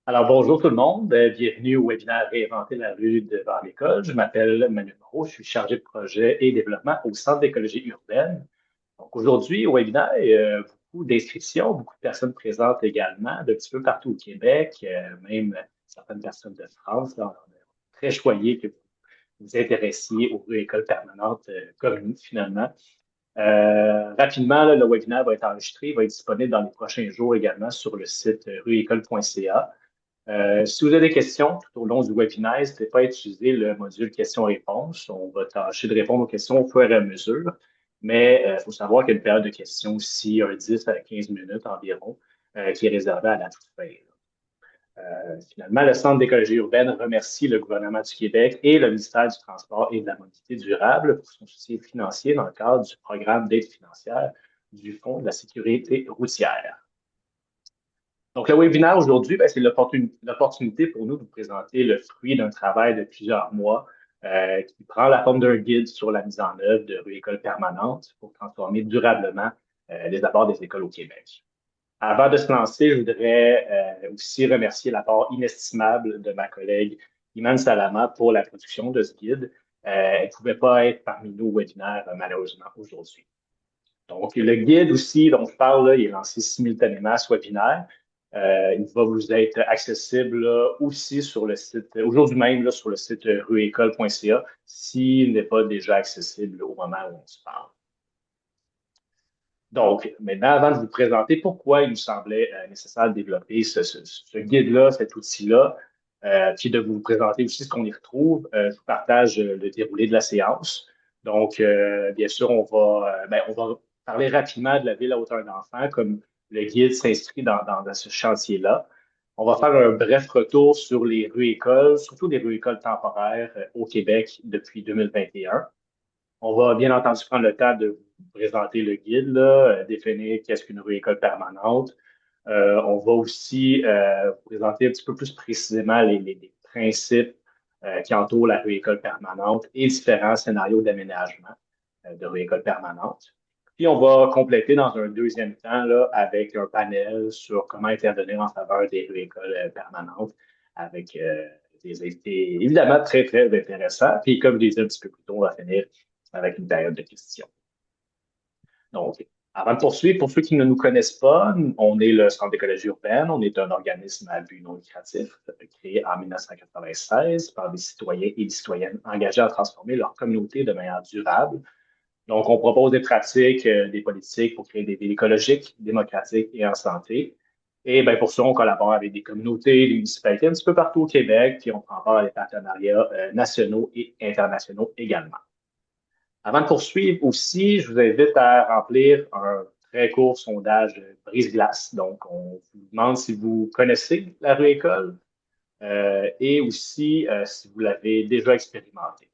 Alors, bonjour tout le monde. Bienvenue au webinaire Réinventer la rue devant l'école. Je m'appelle Manuel Moreau, je suis chargé de projet et développement au Centre d'écologie urbaine. Donc, aujourd'hui, au webinaire, beaucoup d'inscriptions, beaucoup de personnes présentes également, d'un petit peu partout au Québec, même certaines personnes de France. Là, on est très choyés que vous vous intéressiez aux rues écoles permanentes comme nous, finalement. Rapidement, là, le webinaire va être enregistré, il va être disponible dans les prochains jours également sur le site rueécole.ca. Si vous avez des questions tout au long du webinaire, n'hésitez pas à utiliser le module questions-réponses. On va tâcher de répondre aux questions au fur et à mesure. Mais il faut savoir qu'il y a une période de questions aussi, un 10 à 15 minutes environ, qui est réservée à la toute fin. Finalement, le Centre d'écologie urbaine remercie le gouvernement du Québec et le ministère du Transport et de la Mobilité durable pour son soutien financier dans le cadre du programme d'aide financière du Fonds de la sécurité routière. Donc, le webinaire aujourd'hui, ben, c'est l'opportunité pour nous de vous présenter le fruit d'un travail de plusieurs mois qui prend la forme d'un guide sur la mise en œuvre de rues écoles permanentes pour transformer durablement les abords des écoles au Québec. Avant de se lancer, je voudrais aussi remercier l'apport inestimable de ma collègue Iman Salama pour la production de ce guide. Elle ne pouvait pas être parmi nous au webinaire, malheureusement, aujourd'hui. Donc, le guide aussi dont je parle, là, il est lancé simultanément à ce webinaire. Il va vous être accessible là, aussi sur le site, aujourd'hui même, là, sur le site rueécole.ca, s'il n'est pas déjà accessible au moment où on se parle. Donc, maintenant, avant de vous présenter pourquoi il nous semblait nécessaire de développer ce guide-là, cet outil-là, puis de vous présenter aussi ce qu'on y retrouve, je vous partage le déroulé de la séance. Donc, bien sûr, on va parler rapidement de la ville à hauteur d'enfant, comme le guide s'inscrit dans ce chantier-là. On va faire un bref retour sur les rues-écoles, surtout les rues-écoles temporaires au Québec depuis 2021. On va bien entendu prendre le temps de vous présenter le guide, là, définir qu'est-ce qu'une rue école permanente. On va aussi vous présenter un petit peu plus précisément les principes qui entourent la rue école permanente et différents scénarios d'aménagement de rue école permanente. Puis on va compléter dans un deuxième temps là, avec un panel sur comment intervenir en faveur des rues écoles permanentes avec des invités évidemment très, très intéressants. Puis comme je l'ai dit un petit peu plus tôt, on va finir avec une période de questions. Donc, avant de poursuivre, pour ceux qui ne nous connaissent pas, on est le Centre d'écologie urbaine. On est un organisme à but non lucratif créé en 1996 par des citoyens et des citoyennes engagés à transformer leur communauté de manière durable. Donc, on propose des pratiques, des politiques pour créer des villes écologiques, démocratiques et en santé. Et bien, pour ça, on collabore avec des communautés, des municipalités un petit peu partout au Québec, puis on prend part à des partenariats nationaux et internationaux également. Avant de poursuivre aussi, je vous invite à remplir un très court sondage brise-glace. Donc, on vous demande si vous connaissez la rue École et aussi si vous l'avez déjà expérimenté.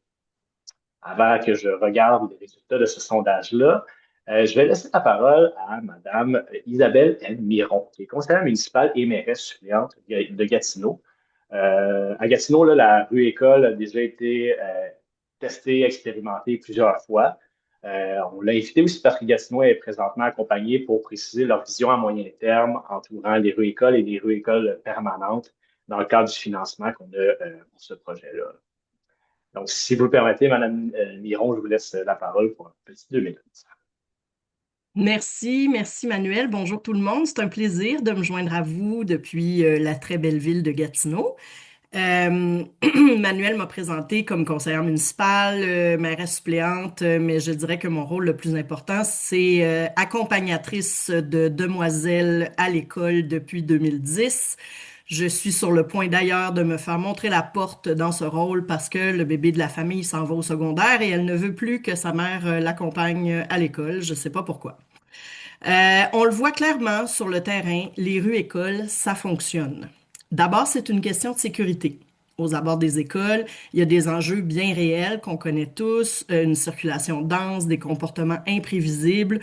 Avant que je regarde les résultats de ce sondage-là, je vais laisser la parole à Mme Isabelle N. Miron, qui est conseillère municipale et mairesse suppléante de Gatineau. À Gatineau, là, la rue École a déjà été testée, expérimentée plusieurs fois. On l'a invité aussi parce que Gatineau est présentement accompagné pour préciser leur vision à moyen terme entourant les rues écoles et les rues écoles permanentes dans le cadre du financement qu'on a pour ce projet-là. Donc, si vous le permettez, Madame Miron, je vous laisse la parole pour un petit 2 minutes. Merci, merci Manuel. Bonjour tout le monde. C'est un plaisir de me joindre à vous depuis la très belle ville de Gatineau. Euh, Manuel m'a présenté comme conseillère municipale, mairesse suppléante, mais je dirais que mon rôle le plus important, c'est accompagnatrice de demoiselles à l'école depuis 2010. Je suis sur le point d'ailleurs de me faire montrer la porte dans ce rôle parce que le bébé de la famille s'en va au secondaire et elle ne veut plus que sa mère l'accompagne à l'école. Je ne sais pas pourquoi. On le voit clairement sur le terrain, les rues-écoles, ça fonctionne. D'abord, c'est une question de sécurité. Aux abords des écoles, il y a des enjeux bien réels qu'on connaît tous, une circulation dense, des comportements imprévisibles,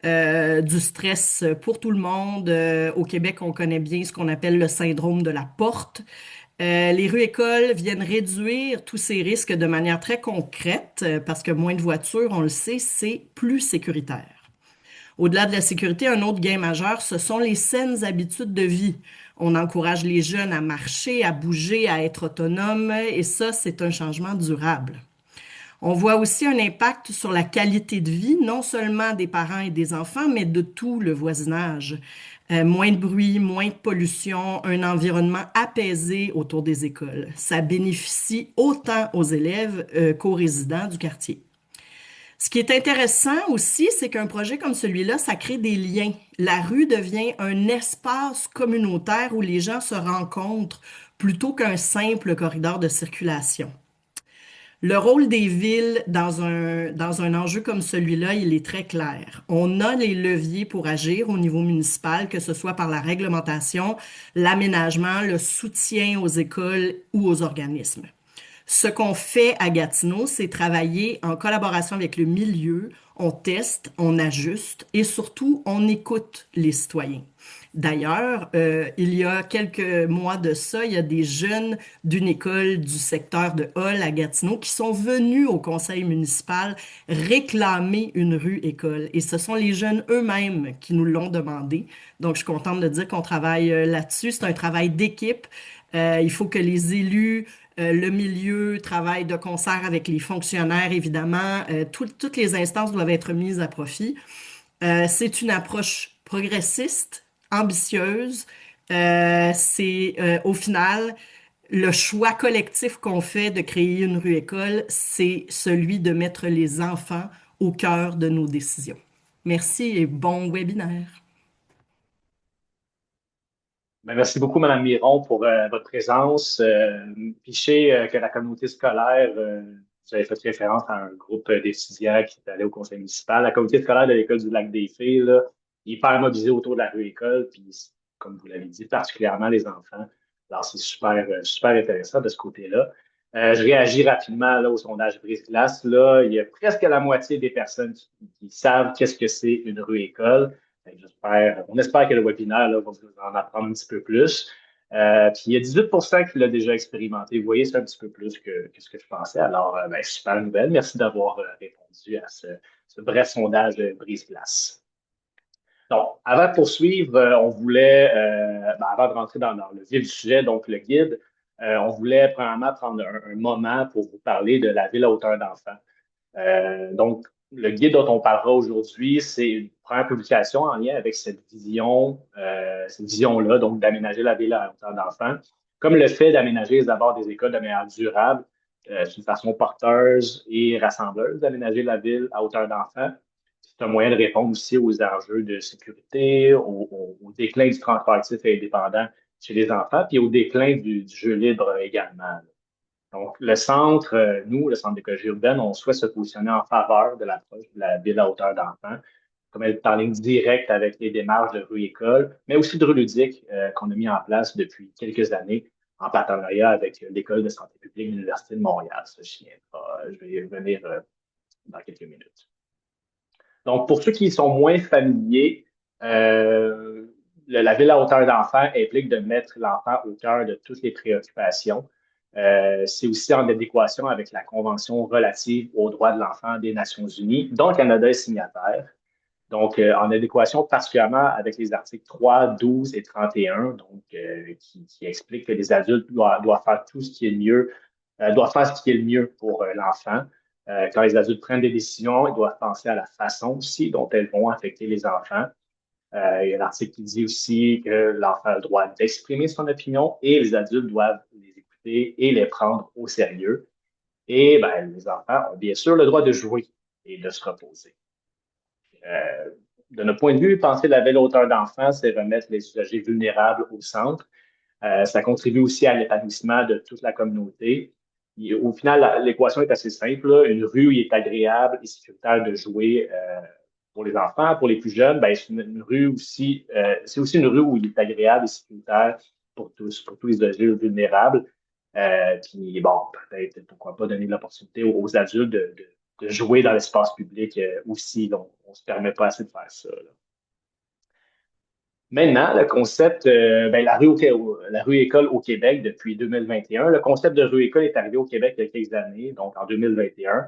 du stress pour tout le monde. Au Québec, on connaît bien ce qu'on appelle le syndrome de la porte. Les rues-écoles viennent réduire tous ces risques de manière très concrète, parce que moins de voitures, on le sait, c'est plus sécuritaire. Au-delà de la sécurité, un autre gain majeur, ce sont les saines habitudes de vie. On encourage les jeunes à marcher, à bouger, à être autonomes, et ça, c'est un changement durable. On voit aussi un impact sur la qualité de vie, non seulement des parents et des enfants, mais de tout le voisinage. Moins de bruit, moins de pollution, un environnement apaisé autour des écoles. Ça bénéficie autant aux élèves qu'aux résidents du quartier. Ce qui est intéressant aussi, c'est qu'un projet comme celui-là, ça crée des liens. La rue devient un espace communautaire où les gens se rencontrent plutôt qu'un simple corridor de circulation. Le rôle des villes dans un enjeu comme celui-là, il est très clair. On a les leviers pour agir au niveau municipal, que ce soit par la réglementation, l'aménagement, le soutien aux écoles ou aux organismes. Ce qu'on fait à Gatineau, c'est travailler en collaboration avec le milieu. On teste, on ajuste et surtout, on écoute les citoyens. D'ailleurs, il y a quelques mois de ça, il y a des jeunes d'une école du secteur de Hall à Gatineau qui sont venus au conseil municipal réclamer une rue école. Et ce sont les jeunes eux-mêmes qui nous l'ont demandé. Donc, je suis contente de dire qu'on travaille là-dessus. C'est un travail d'équipe. Il faut que les élus, le milieu travaille de concert avec les fonctionnaires, évidemment. Toutes les instances doivent être mises à profit. C'est une approche progressiste, ambitieuse. Au final, le choix collectif qu'on fait de créer une rue école, c'est celui de mettre les enfants au cœur de nos décisions. Merci et bon webinaire. Ben, merci beaucoup, Mme Miron, pour votre présence. Puis je sais que la communauté scolaire, vous avez fait référence à un groupe d'étudiants qui est allé au conseil municipal. La communauté scolaire de l'École du Lac-des-Fées, là, hyper mobilisée autour de la rue École, puis comme vous l'avez dit, particulièrement les enfants. Alors, c'est super intéressant de ce côté-là. Je réagis rapidement là, au sondage Brise-Glace. Là, il y a presque la moitié des personnes qui savent qu'est-ce que c'est une rue École. On espère que le webinaire là, va vous en apprendre un petit peu plus. Puis il y a 18% qui l'a déjà expérimenté. Vous voyez, c'est un petit peu plus que ce que je pensais. Alors, ben, super nouvelle. Merci d'avoir répondu à ce bref sondage de Brise-Glace. Donc, avant de poursuivre, on voulait, ben, avant de rentrer dans le vif du sujet, donc le guide, on voulait premièrement prendre un moment pour vous parler de la ville à hauteur d'enfants. Donc, le guide dont on parlera aujourd'hui, c'est une première publication en lien avec cette vision-là, donc d'aménager la ville à hauteur d'enfants, comme le fait d'aménager les abords des écoles de manière durable, c'est une façon porteuse et rassembleuse d'aménager la ville à hauteur d'enfants. C'est un moyen de répondre aussi aux enjeux de sécurité, au déclin du transport actif et indépendant chez les enfants, puis au déclin du jeu libre également. Donc, le centre, nous, le Centre d'écologie urbaine, on souhaite se positionner en faveur de l'approche de la ville à hauteur d'enfants, comme elle est en ligne directe avec les démarches de rue école, mais aussi de rue ludique qu'on a mis en place depuis quelques années en partenariat avec l'École de santé publique de l'Université de Montréal. Ça, je vais y revenir dans quelques minutes. Donc, pour ceux qui sont moins familiers, la ville à hauteur d'enfant implique de mettre l'enfant au cœur de toutes les préoccupations. C'est aussi en adéquation avec la Convention relative aux droits de l'enfant des Nations unies, dont le Canada est signataire. Donc, en adéquation particulièrement avec les articles 3, 12 et 31, donc, qui expliquent que les adultes doivent faire tout ce qui est mieux, doivent faire ce qui est le mieux pour l'enfant. Quand les adultes prennent des décisions, ils doivent penser à la façon aussi dont elles vont affecter les enfants. Il y a l'article qui dit aussi que l'enfant a le droit d'exprimer son opinion et les adultes doivent les écouter et les prendre au sérieux. Et ben, les enfants ont bien sûr le droit de jouer et de se reposer. De notre point de vue, penser la belle hauteur d'enfant, c'est remettre les usagers vulnérables au centre. Ça contribue aussi à l'épanouissement de toute la communauté. Au final, l'équation est assez simple, là. Une rue où il est agréable et sécuritaire de jouer pour les enfants, pour les plus jeunes, ben, une rue aussi, c'est aussi une rue où il est agréable et sécuritaire pour tous les usagers vulnérables. Puis bon, peut-être, pourquoi pas donner l'opportunité aux adultes de jouer dans l'espace public aussi. Donc, on se permet pas assez de faire ça, là. Maintenant, le concept, ben, la rue école au Québec depuis 2021. Le concept de rue école est arrivé au Québec il y a quelques années, donc en 2021.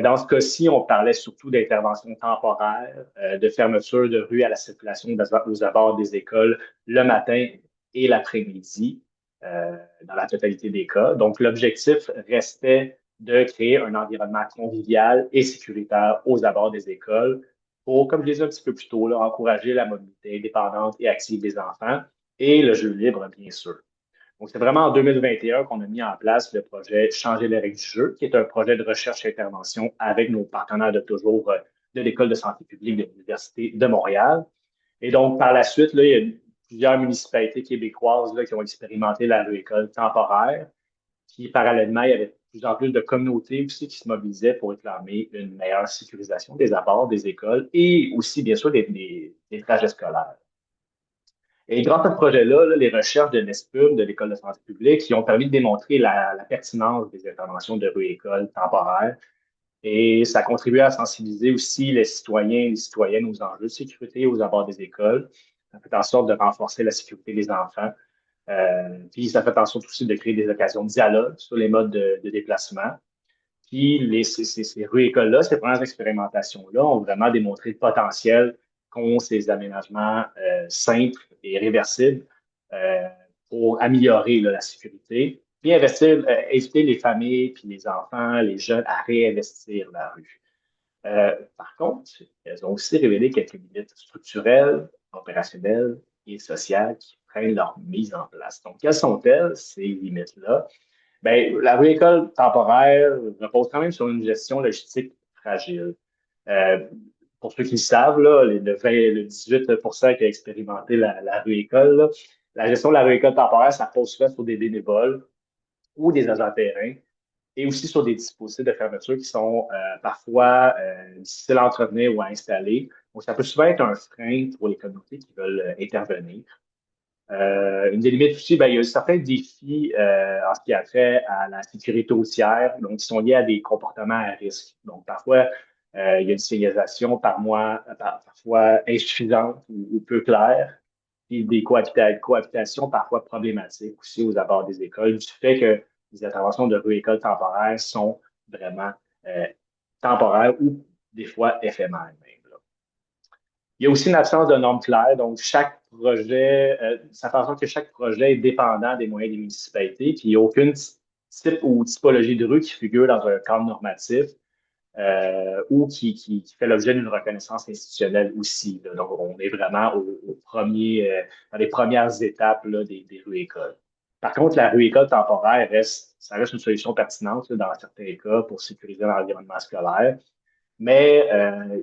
Dans ce cas-ci, on parlait surtout d'intervention temporaire, de fermeture de rue à la circulation aux abords des écoles le matin et l'après-midi, dans la totalité des cas. Donc, l'objectif restait de créer un environnement convivial et sécuritaire aux abords des écoles pour, comme je l'ai dit un petit peu plus tôt, là, encourager la mobilité indépendante et active des enfants et le jeu libre, bien sûr. Donc, c'est vraiment en 2021 qu'on a mis en place le projet Changer les règles du jeu, qui est un projet de recherche et intervention avec nos partenaires de toujours de l'École de santé publique de l'Université de Montréal. Et donc, par la suite, là, il y a plusieurs municipalités québécoises là, qui ont expérimenté la rue école temporaire. Puis, parallèlement, il y avait de plus en plus de communautés aussi qui se mobilisaient pour réclamer une meilleure sécurisation des abords des écoles et aussi, bien sûr, des trajets scolaires. Et grâce à ce projet-là, là, les recherches de l'ESPUM, de l'École de santé publique, qui ont permis de démontrer la pertinence des interventions de rue-école temporaires. Et ça a contribué à sensibiliser aussi les citoyens et les citoyennes aux enjeux de sécurité aux abords des écoles. Ça fait en sorte de renforcer la sécurité des enfants. Puis ça fait en sorte aussi de créer des occasions de dialogue sur les modes de déplacement. Puis ces rues-écoles-là, ces premières expérimentations-là ont vraiment démontré le potentiel qu'ont ces aménagements simples et réversibles euh, pour améliorer là, la sécurité, puis investir, inviter les familles, puis les enfants, les jeunes à réinvestir la rue. Par contre, elles ont aussi révélé quelques limites structurelles, opérationnelles et sociales qui prennent leur mise en place. Donc, quelles sont-elles, ces limites-là? Ben, la rue école temporaire repose quand même sur une gestion logistique fragile. Euh, pour ceux qui le savent, là, le 18 qui a expérimenté la rue école, là, la gestion de la rue école temporaire, ça repose souvent sur des bénévoles ou des agents de terrain et aussi sur des dispositifs de fermeture qui sont parfois difficiles à entretenir ou à installer. Donc, ça peut souvent être un frein pour les communautés qui veulent intervenir. Une des limites aussi, ben, il y a certains défis en ce qui a trait à la sécurité routière, donc qui sont liés à des comportements à risque. Donc, parfois, il y a une signalisation parfois insuffisante ou peu claire, puis des cohabitations parfois problématiques aussi aux abords des écoles, du fait que les interventions de rue-école temporaires sont vraiment euh, temporaires ou des fois éphémères même. Là. Il y a aussi une absence de normes claires. Donc, chaque projet, ça fait en sorte que chaque projet est dépendant des moyens des municipalités, puis il n'y a aucune type ou typologie de rue qui figure dans un cadre normatif ou qui fait l'objet d'une reconnaissance institutionnelle aussi. Là. Donc, on est vraiment dans les premières étapes là, des rues écoles. Par contre, la rue école temporaire ça reste une solution pertinente là, dans certains cas pour sécuriser l'environnement scolaire. Mais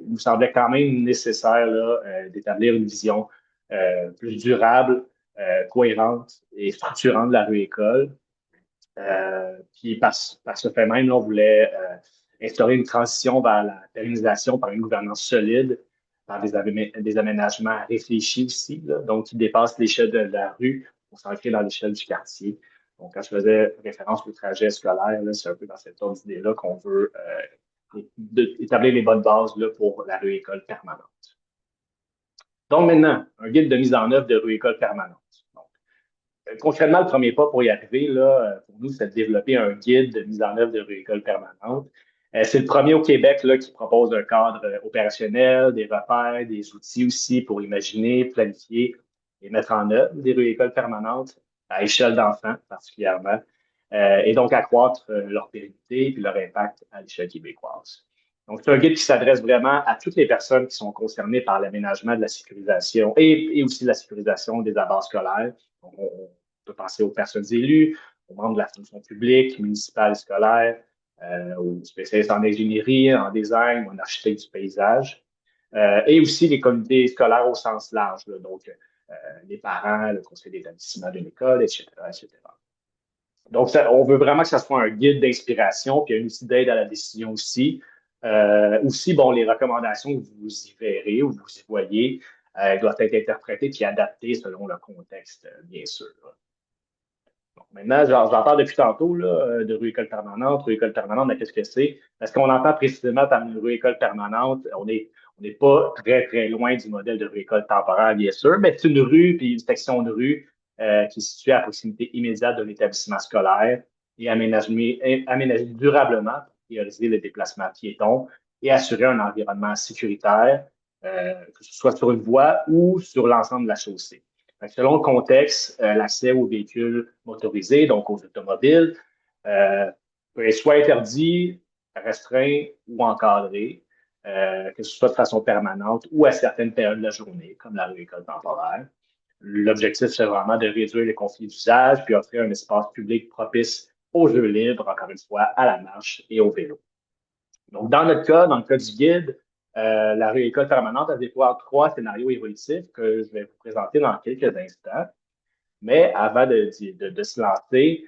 il nous semblait quand même nécessaire là, d'établir une vision plus durable, cohérente et structurante de la rue école. Puis par ce fait même, là, on voulait instaurer une transition vers la pérennisation par une gouvernance solide, par des aménagements réfléchis aussi, là, donc qui dépassent l'échelle de la rue pour s'ancrer dans l'échelle du quartier. Donc, quand je faisais référence au trajet scolaire, là, c'est un peu dans cette ordre d'idée-là qu'on veut établir les bonnes bases là, pour la rue école permanente. Donc maintenant, un guide de mise en œuvre de rue école permanente. Donc, concrètement, le premier pas pour y arriver, là, pour nous, c'est de développer un guide de mise en œuvre de rue école permanente. C'est le premier au Québec là, qui propose un cadre opérationnel, des repères, des outils aussi pour imaginer, planifier et mettre en œuvre des rues écoles permanentes à échelle d'enfants particulièrement, et donc accroître leur pérennité et leur impact à l'échelle québécoise. Donc, c'est un guide qui s'adresse vraiment à toutes les personnes qui sont concernées par l'aménagement de la sécurisation et aussi de la sécurisation des abords scolaires. Donc, on peut penser aux personnes élues, aux membres de la fonction publique, municipale, scolaire, aux spécialistes en ingénierie, en design, en architecte du paysage, et aussi les comités scolaires au sens large, là, donc les parents, le conseil d'établissement de l'école, etc., etc. Donc, on veut vraiment que ça soit un guide d'inspiration, puis un outil d'aide à la décision aussi. Aussi, bon, les recommandations que vous y verrez ou vous y voyez doivent être interprétées puis adaptées selon le contexte, bien sûr. Donc, maintenant, j'en parle depuis tantôt là, de rue école permanente. Rue école permanente, mais qu'est-ce que c'est? Parce qu'on entend précisément par une rue école permanente, on n'est pas très, très loin du modèle de rue école temporaire, bien sûr, mais c'est une rue puis une section de rue qui est située à proximité immédiate d'un établissement scolaire et aménagée durablement prioriser les déplacements piétons et assurer un environnement sécuritaire, que ce soit sur une voie ou sur l'ensemble de la chaussée. Fait que selon le contexte, l'accès aux véhicules motorisés, donc aux automobiles, peut être soit interdit, restreint ou encadré, que ce soit de façon permanente ou à certaines périodes de la journée, comme la rue-école temporaire. L'objectif, c'est vraiment de réduire les conflits d'usage puis offrir un espace public propice aux jeux libres, encore une fois, à la marche et au vélo. Donc, dans notre cas, dans le cas du guide, la rue école permanente a déploie trois scénarios évolutifs que je vais vous présenter dans quelques instants. Mais avant de se lancer,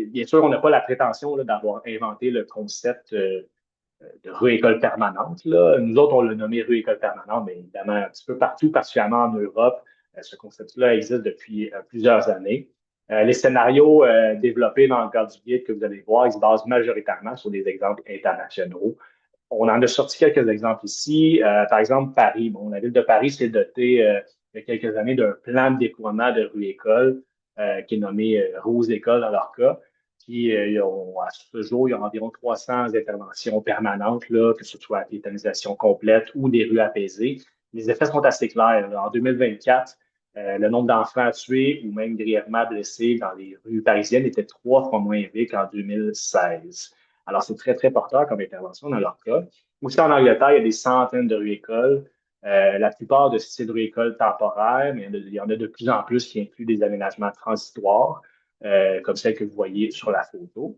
bien sûr, on n'a pas la prétention d'avoir inventé le concept de rue école permanente. Là. Nous autres, on l'a nommé rue école permanente, mais évidemment, un petit peu partout, particulièrement en Europe, ce concept-là existe depuis plusieurs années. Les scénarios développés dans le cadre du guide que vous allez voir, ils se basent majoritairement sur des exemples internationaux. On en a sorti quelques exemples ici. Par exemple, Paris. Bon, la ville de Paris s'est dotée il y a quelques années d'un plan de déploiement de rue-école qui est nommé Rose École dans leur cas. Puis, à ce jour, il y a environ 300 interventions permanentes, là, que ce soit la piétonisation complète ou des rues apaisées. Les effets sont assez clairs. Là. En 2024, le nombre d'enfants tués ou même grièvement blessés dans les rues parisiennes était 3 fois moins élevé qu'en 2016. Alors, c'est très, très porteur comme intervention dans leur cas. Aussi, en Angleterre, il y a des centaines de rues-écoles. La plupart de ces rues-écoles temporaires, mais il y en a de plus en plus qui incluent des aménagements transitoires, comme celle que vous voyez sur la photo.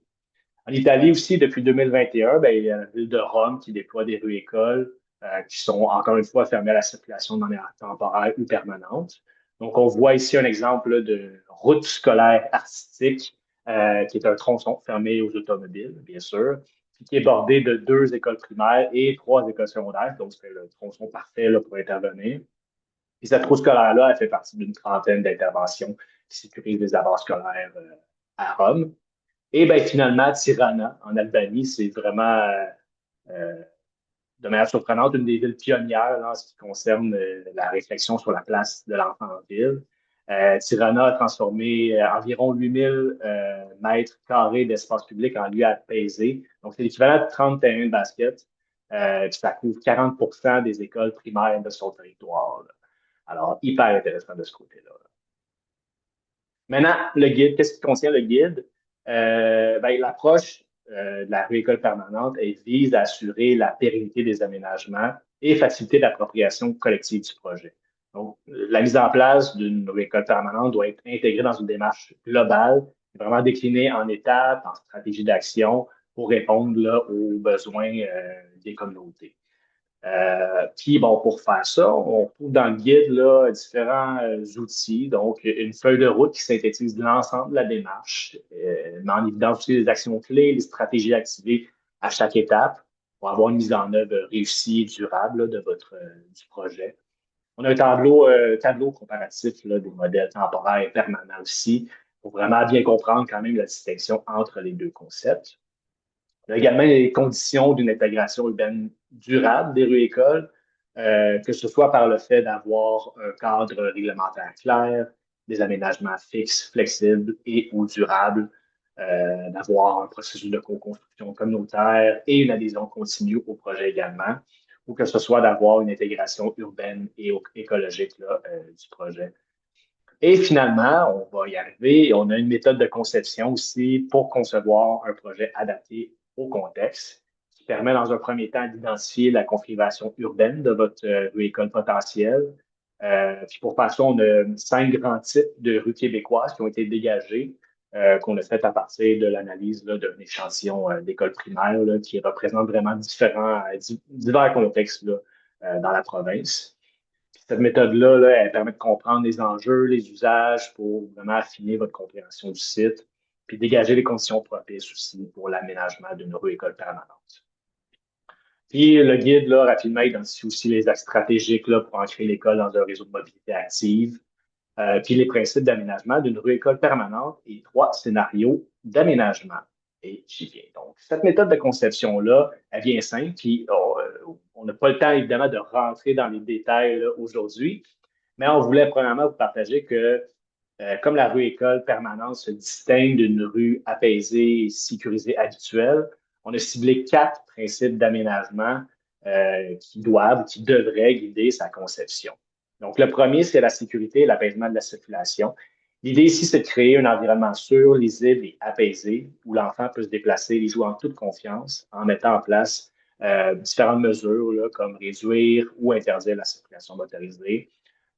En Italie aussi, depuis 2021, ben, il y a la ville de Rome qui déploie des rues-écoles qui sont encore une fois fermées à la circulation de manière temporaire ou permanente. Donc, on voit ici un exemple là, de route scolaire artistique qui est un tronçon fermé aux automobiles, bien sûr, puis qui est bordé de deux écoles primaires et trois écoles secondaires. Donc, c'est le tronçon parfait là, pour intervenir. Et cette route scolaire-là, elle fait partie d'une trentaine d'interventions qui sécurisent les abords scolaires à Rome. Et ben finalement, Tirana, en Albanie, c'est vraiment, euh, de manière surprenante, une des villes pionnières là, en ce qui concerne la réflexion sur la place de l'enfant en ville. Tirana a transformé environ 8000 mètres carrés d'espace public en lieu apaisé. Donc, c'est l'équivalent de 30 terrains de basket. Puis ça couvre 40 des écoles primaires de son territoire. Là. Alors, hyper intéressant de ce côté-là. Maintenant, le guide, qu'est-ce qui contient le guide? Ben, l'approche de la rue école permanente, elle vise à assurer la pérennité des aménagements et faciliter l'appropriation collective du projet. Donc, la mise en place d'une rue école permanente doit être intégrée dans une démarche globale, vraiment déclinée en étapes, en stratégie d'action pour répondre là, aux besoins des communautés. Puis bon, pour faire ça, on trouve dans le guide là, différents outils, donc une feuille de route qui synthétise l'ensemble de la démarche, met en évidence aussi les actions clés, les stratégies activées à chaque étape pour avoir une mise en œuvre réussie et durable là, de du projet. On a un tableau comparatif là, des modèles temporaires et permanents aussi, pour vraiment bien comprendre quand même la distinction entre les deux concepts. Il y a également les conditions d'une intégration urbaine durable des rues-écoles, que ce soit par le fait d'avoir un cadre réglementaire clair, des aménagements fixes, flexibles et ou durables, d'avoir un processus de co-construction communautaire et une adhésion continue au projet également, ou que ce soit d'avoir une intégration urbaine et écologique là, du projet. Et finalement, on va y arriver. On a une méthode de conception aussi pour concevoir un projet adapté au contexte qui permet dans un premier temps d'identifier la configuration urbaine de votre rue école potentielle. Puis pour faire ça, on a 5 grands types de rues québécoises qui ont été dégagées, qu'on a fait à partir de l'analyse d'un échantillon d'école primaire là, qui représente vraiment divers contextes là, dans la province. Cette méthode-là, là, elle permet de comprendre les enjeux, les usages pour vraiment affiner votre compréhension du site, puis dégager les conditions propices aussi pour l'aménagement d'une rue école permanente. Puis le guide, là, rapidement, identifie aussi les axes stratégiques là, pour ancrer l'école dans un réseau de mobilité active, puis les principes d'aménagement d'une rue école permanente et 3 scénarios d'aménagement. Et j'y viens. Donc, cette méthode de conception-là, elle vient simple, puis on n'a pas le temps, évidemment, de rentrer dans les détails aujourd'hui, mais on voulait premièrement vous partager que, comme la rue école permanente se distingue d'une rue apaisée et sécurisée habituelle, on a ciblé 4 principes d'aménagement qui devraient guider sa conception. Donc, le premier, c'est la sécurité et l'apaisement de la circulation. L'idée ici, c'est de créer un environnement sûr, lisible et apaisé où l'enfant peut se déplacer et jouer en toute confiance en mettant en place différentes mesures là, comme réduire ou interdire la circulation motorisée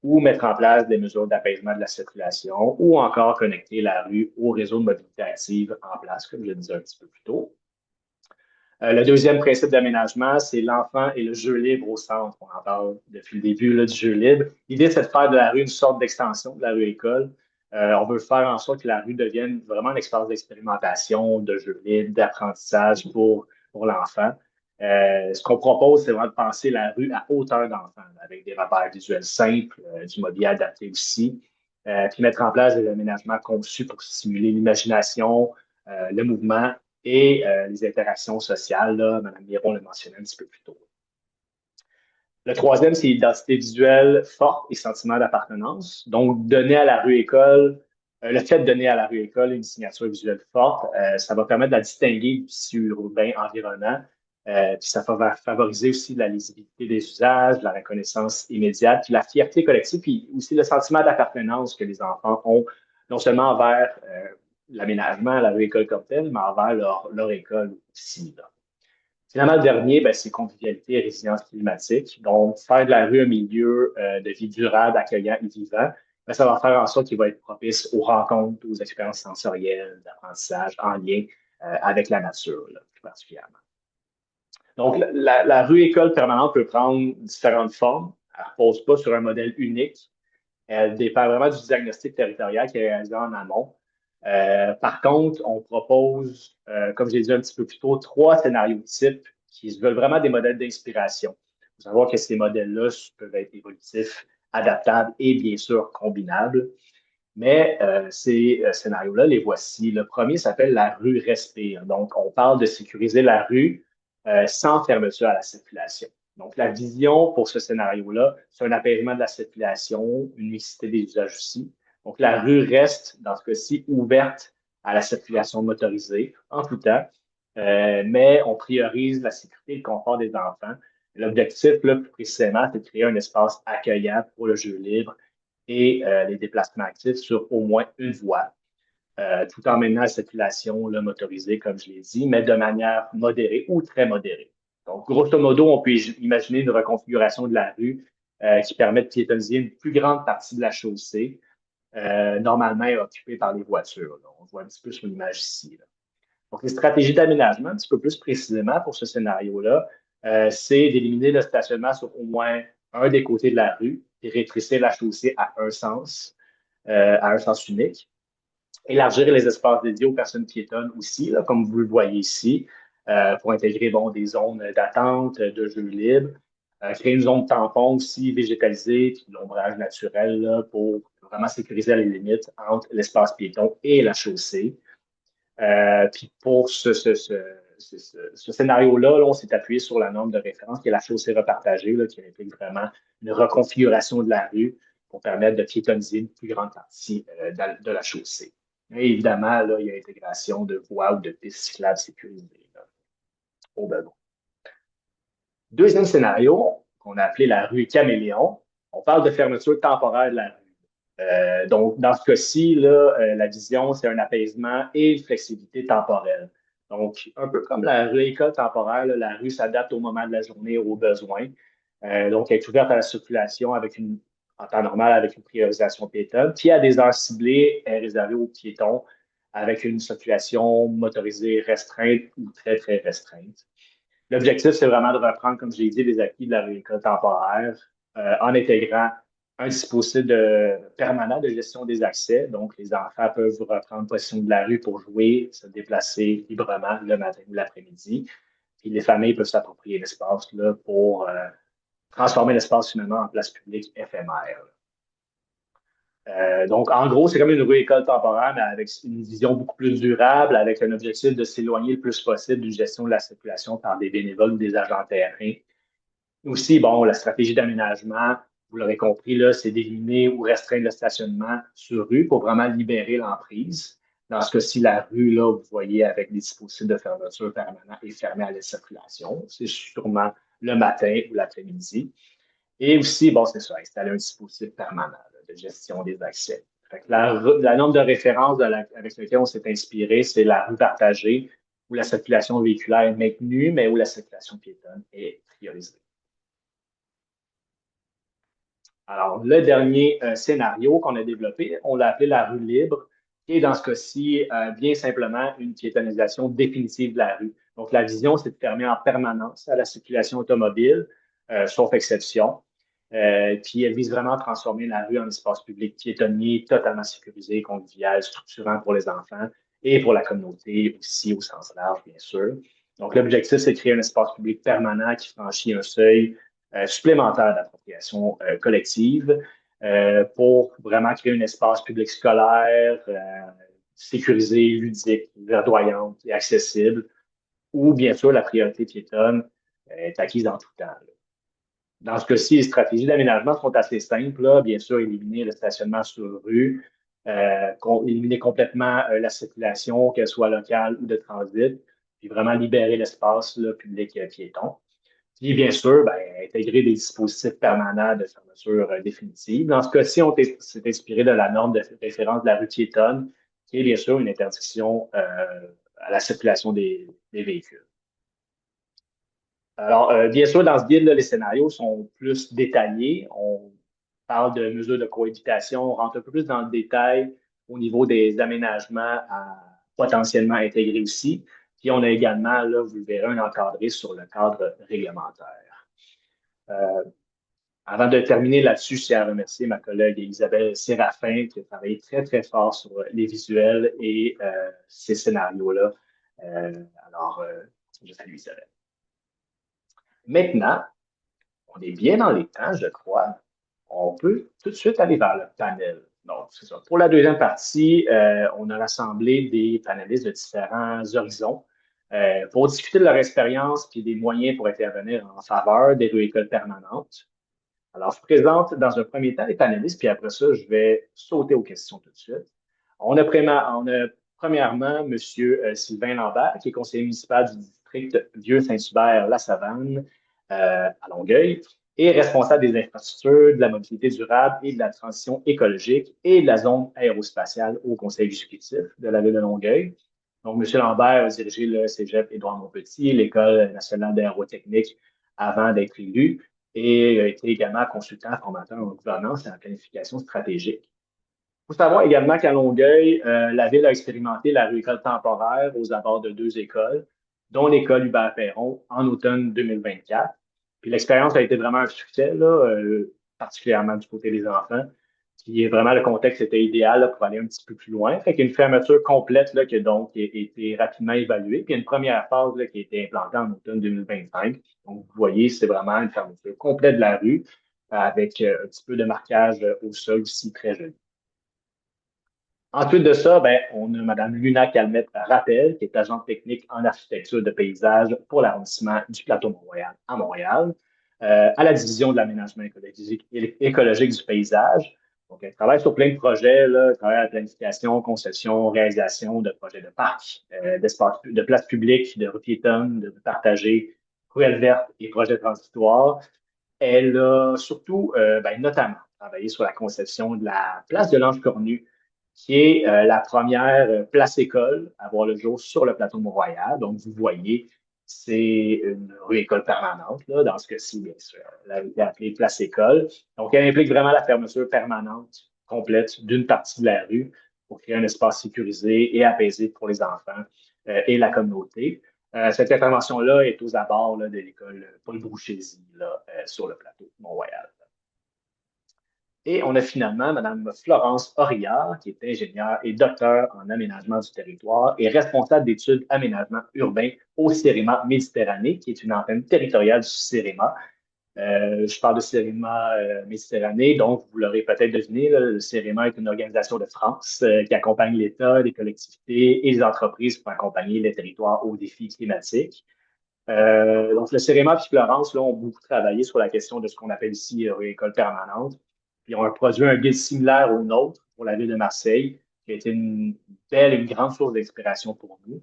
ou mettre en place des mesures d'apaisement de la circulation ou encore connecter la rue au réseau de mobilité active en place, comme je le disais un petit peu plus tôt. Le deuxième principe d'aménagement, c'est l'enfant et le jeu libre au centre. On en parle depuis le début là, du jeu libre. L'idée, c'est de faire de la rue une sorte d'extension de la rue école. On veut faire en sorte que la rue devienne vraiment un espace d'expérimentation, de jeu libre, d'apprentissage pour l'enfant. Ce qu'on propose, c'est vraiment de penser la rue à hauteur d'enfant, avec des repères visuels simples, du mobilier adapté aussi, puis mettre en place des aménagements conçus pour stimuler l'imagination, le mouvement et les interactions sociales. Là, Mme Miron l'a mentionné un petit peu plus tôt. Le troisième, c'est l'identité visuelle forte et sentiment d'appartenance. Donc, donner à la rue école, le fait de donner à la rue école une signature visuelle forte, ça va permettre de la distinguer du tissu urbain environnant. Puis ça va favoriser aussi la lisibilité des usages, la reconnaissance immédiate, puis la fierté collective, puis aussi le sentiment d'appartenance que les enfants ont, non seulement envers l'aménagement, la rue école comme telle, mais envers leur école aussi. Là. Finalement, le dernier, ben, c'est convivialité et résilience climatique. Donc, faire de la rue un milieu de vie durable, accueillant et vivant, ben, ça va faire en sorte qu'il va être propice aux rencontres, aux expériences sensorielles, d'apprentissage en lien avec la nature, là, plus particulièrement. Donc, la rue école permanente peut prendre différentes formes. Elle ne repose pas sur un modèle unique. Elle dépend vraiment du diagnostic territorial qui est réalisé en amont. Par contre, on propose, comme je l'ai dit un petit peu plus tôt, 3 scénarios types qui se veulent vraiment des modèles d'inspiration. Il faut savoir que ces modèles-là peuvent être évolutifs, adaptables et bien sûr combinables. Mais ces scénarios-là, les voici. Le premier s'appelle la rue respire. Donc, on parle de sécuriser la rue sans fermeture à la circulation. Donc, la vision pour ce scénario-là, c'est un apaisement de la circulation, une mixité des usages aussi. Donc, la rue reste, dans ce cas-ci, ouverte à la circulation motorisée en tout temps, mais on priorise la sécurité et le confort des enfants. L'objectif, là, plus précisément, c'est de créer un espace accueillant pour le jeu libre et les déplacements actifs sur au moins une voie, tout en menant la circulation là, motorisée, comme je l'ai dit, mais de manière modérée ou très modérée. Donc, grosso modo, on peut imaginer une reconfiguration de la rue qui permet de piétonniser une plus grande partie de la chaussée, normalement occupée par les voitures. Là. On voit un petit peu sur l'image ici. Là. Donc, les stratégies d'aménagement, un petit peu plus précisément pour ce scénario-là, c'est d'éliminer le stationnement sur au moins un des côtés de la rue et rétrécir la chaussée à un sens unique. Élargir les espaces dédiés aux personnes piétonnes aussi, là, comme vous le voyez ici, pour intégrer bon, des zones d'attente, de jeux libres. Créer une zone tampon aussi végétalisée, puis de l'ombrage naturel là, pour vraiment sécuriser les limites entre l'espace piéton et la chaussée. Puis pour ce scénario-là, là, on s'est appuyé sur la norme de référence qui est la chaussée repartagée, là, qui implique vraiment une reconfiguration de la rue pour permettre de piétonniser une plus grande partie de la chaussée. Et évidemment, là, il y a l'intégration de voies ou de pistes cyclables sécurisées là, au besoin. Deuxième scénario, qu'on a appelé la rue Caméléon, on parle de fermeture temporaire de la rue. Donc, dans ce cas-ci, là, la vision, c'est un apaisement et une flexibilité temporelle. Donc, un peu comme la rue école temporaire, là, la rue s'adapte au moment de la journée aux besoins. Donc, elle est ouverte à la circulation en temps normal avec une priorisation piétonne. Puis, à des heures ciblées, elle est réservée aux piétons avec une circulation motorisée restreinte ou très, très restreinte. L'objectif, c'est vraiment de reprendre, comme je l'ai dit, les acquis de la rue école temporaire en intégrant un dispositif permanent de gestion des accès. Donc, les enfants peuvent reprendre possession de la rue pour jouer, se déplacer librement le matin ou l'après-midi. Puis les familles peuvent s'approprier l'espace là, pour transformer l'espace finalement en place publique éphémère. Donc, en gros, c'est comme une rue école temporaire, mais avec une vision beaucoup plus durable, avec un objectif de s'éloigner le plus possible d'une gestion de la circulation par des bénévoles ou des agents terrain. Aussi, bon, la stratégie d'aménagement, vous l'aurez compris, là, c'est d'éliminer ou restreindre le stationnement sur rue pour vraiment libérer l'emprise. Dans ce cas-ci, la rue, là, vous voyez, avec des dispositifs de fermeture permanents et fermés à la circulation. C'est sûrement le matin ou l'après-midi. Et aussi, bon, c'est ça, installer un dispositif permanent là, de gestion des accès. Fait que la norme de référence avec laquelle on s'est inspiré, c'est la rue partagée, où la circulation véhiculaire est maintenue, mais où la circulation piétonne est priorisée. Alors, le dernier scénario qu'on a développé, on l'a appelé la rue libre, qui est dans ce cas-ci bien simplement une piétonisation définitive de la rue. Donc, la vision, c'est de fermer en permanence à la circulation automobile, sauf exception. Puis, elle vise vraiment à transformer la rue en espace public piétonnier, totalement sécurisé, convivial, structurant pour les enfants et pour la communauté aussi au sens large, bien sûr. Donc, l'objectif, c'est de créer un espace public permanent qui franchit un seuil supplémentaire d'appropriation collective pour vraiment créer un espace public scolaire sécurisé, ludique, verdoyant et accessible, où bien sûr la priorité piétonne est acquise en tout temps. Là. Dans ce cas-ci, les stratégies d'aménagement sont assez simples. Là. Bien sûr, éliminer le stationnement sur rue, éliminer complètement la circulation, qu'elle soit locale ou de transit, puis vraiment libérer l'espace là, public piéton. Puis, bien sûr, ben, intégrer des dispositifs permanents de fermeture définitive. Dans ce cas-ci, on s'est inspiré de la norme de référence de la rue piétonne, qui est bien sûr une interdiction à la circulation des véhicules. Alors, bien sûr, dans ce guide, là, les scénarios sont plus détaillés. On parle de mesures de cohabitation, on rentre un peu plus dans le détail au niveau des aménagements à potentiellement intégrer aussi. Puis, on a également, là, vous le verrez, un encadré sur le cadre réglementaire. Euh, Avant de terminer là-dessus, je tiens à remercier ma collègue Isabelle Séraphin qui a travaillé très, très fort sur les visuels et ces scénarios-là. Je salue Isabelle. Maintenant, on est bien dans les temps, je crois. On peut tout de suite aller vers le panel. Donc, c'est ça. Pour la deuxième partie, on a rassemblé des panélistes de différents horizons pour discuter de leur expérience et des moyens pour intervenir en faveur des rues écoles permanentes. Alors, je présente dans un premier temps les panélistes, puis après ça, je vais sauter aux questions tout de suite. On a premièrement M. Sylvain Lambert, qui est conseiller municipal du district Vieux-Saint-Hubert-La-Savane à Longueuil et responsable des infrastructures, de la mobilité durable et de la transition écologique et de la zone aérospatiale au conseil exécutif de la ville de Longueuil. Donc, M. Lambert a dirigé le Cégep Édouard-Montpetit, l'École nationale d'aérotechnique avant d'être élu et a été également consultant formateur en gouvernance et en planification stratégique. Il faut savoir également qu'à Longueuil, la ville a expérimenté la rue école temporaire aux abords de deux écoles, dont l'école Hubert-Perron en automne 2024. Puis l'expérience a été vraiment un succès, là, particulièrement du côté des enfants. Puis vraiment, le contexte était idéal là, pour aller un petit peu plus loin. Fait qu'il y a une fermeture complète là, qui a donc été rapidement évaluée. Puis il y a une première phase là, qui a été implantée en automne 2025. Donc, vous voyez, c'est vraiment une fermeture complète de la rue avec un petit peu de marquage au sol aussi très joli. Ensuite de ça, ben, on a Mme Luna Calmette-Rappel, qui est agente technique en architecture de paysage pour l'arrondissement du Plateau-Mont-Royal à Montréal, à la division de l'aménagement écologique du paysage. Donc, elle travaille sur plein de projets, là, elle travaille à la planification, conception, réalisation de projets de parcs, d'espaces, de places publiques, de rues piétonnes, de rues partagées, ruelles vertes et projets transitoires. Elle a surtout, ben, notamment, travaillé sur la conception de la place de l'Ange Cornu, qui est la première place école à voir le jour sur le plateau Mont-Royal. Donc, vous voyez, c'est une rue école permanente, là, dans ce cas-ci, bien sûr. Elle a été appelée place école. Donc, elle implique vraiment la fermeture permanente, complète, d'une partie de la rue pour créer un espace sécurisé et apaisé pour les enfants et la communauté. Cette intervention-là est aux abords là, de l'école Paul Brouchézy, là, sur le plateau Mont-Royal. Et on a finalement Mme Florence Oriard, qui est ingénieure et docteur en aménagement du territoire et responsable d'études aménagement urbain au CEREMA Méditerranée, qui est une antenne territoriale du CEREMA. Je parle de CEREMA Méditerranée, donc vous l'aurez peut-être deviné, là, le CEREMA est une organisation de France qui accompagne l'État, les collectivités et les entreprises pour accompagner les territoires aux défis climatiques. Donc, le CEREMA et Florence là, ont beaucoup travaillé sur la question de ce qu'on appelle ici école permanente. Ils ont produit un guide similaire au nôtre pour la ville de Marseille, qui a été une belle, une grande source d'inspiration pour nous.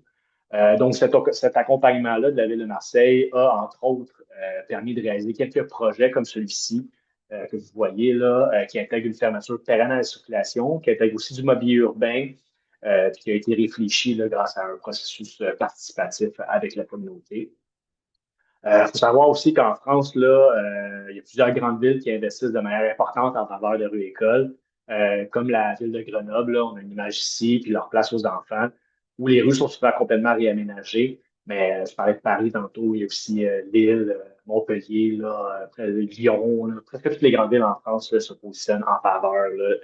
Donc, cet accompagnement-là de la ville de Marseille a, entre autres, permis de réaliser quelques projets comme celui-ci que vous voyez là, qui intègre une fermeture pérenne à la circulation, qui intègre aussi du mobilier urbain, puis qui a été réfléchi là, grâce à un processus participatif avec la communauté. Il faut savoir aussi qu'en France, là, il y a plusieurs grandes villes qui investissent de manière importante en faveur de rues-écoles, comme la ville de Grenoble, là, on a une image ici, puis leur place aux enfants, où les rues sont souvent complètement réaménagées. Mais je parlais de Paris tantôt, il y a aussi Lille, Montpellier, là, près de Lyon, là, presque toutes les grandes villes en France là, se positionnent en faveur là,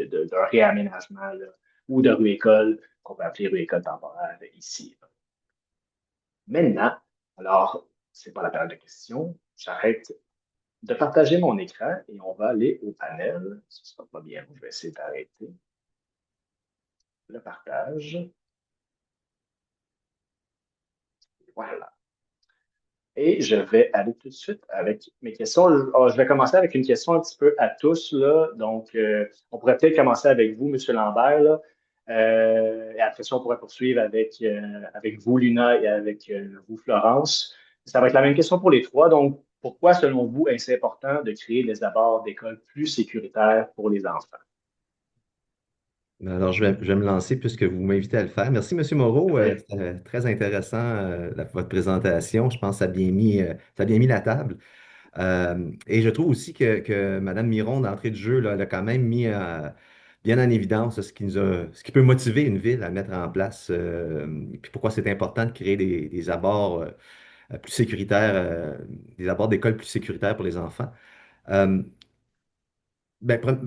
d'un réaménagement là, ou de rue-école, qu'on peut appeler rue-école temporaire ici. Maintenant, alors, c'est pas la période de questions. J'arrête de partager mon écran et on va aller au panel. Ce ne sera pas bien. Je vais essayer d'arrêter le partage. Voilà. Et je vais aller tout de suite avec mes questions. Je vais commencer avec une question un petit peu à tous, là. Donc, on pourrait peut-être commencer avec vous, M. Lambert, là. Et après ça, on pourrait poursuivre avec vous, Luna, et avec vous, Florence. Ça va être la même question pour les trois. Donc, pourquoi, selon vous, est-ce important de créer des abords d'école plus sécuritaires pour les enfants? Alors, je vais me lancer puisque vous m'invitez à le faire. Merci, Monsieur Moreau. C'était très intéressant, votre présentation. Je pense que ça a bien mis la table. Et je trouve aussi que Mme Miron, d'entrée de jeu, là, elle a quand même mis bien en évidence ce qui peut motiver une ville à mettre en place, et puis pourquoi c'est important de créer des abords plus sécuritaires, des abords d'école plus sécuritaires pour les enfants. Euh,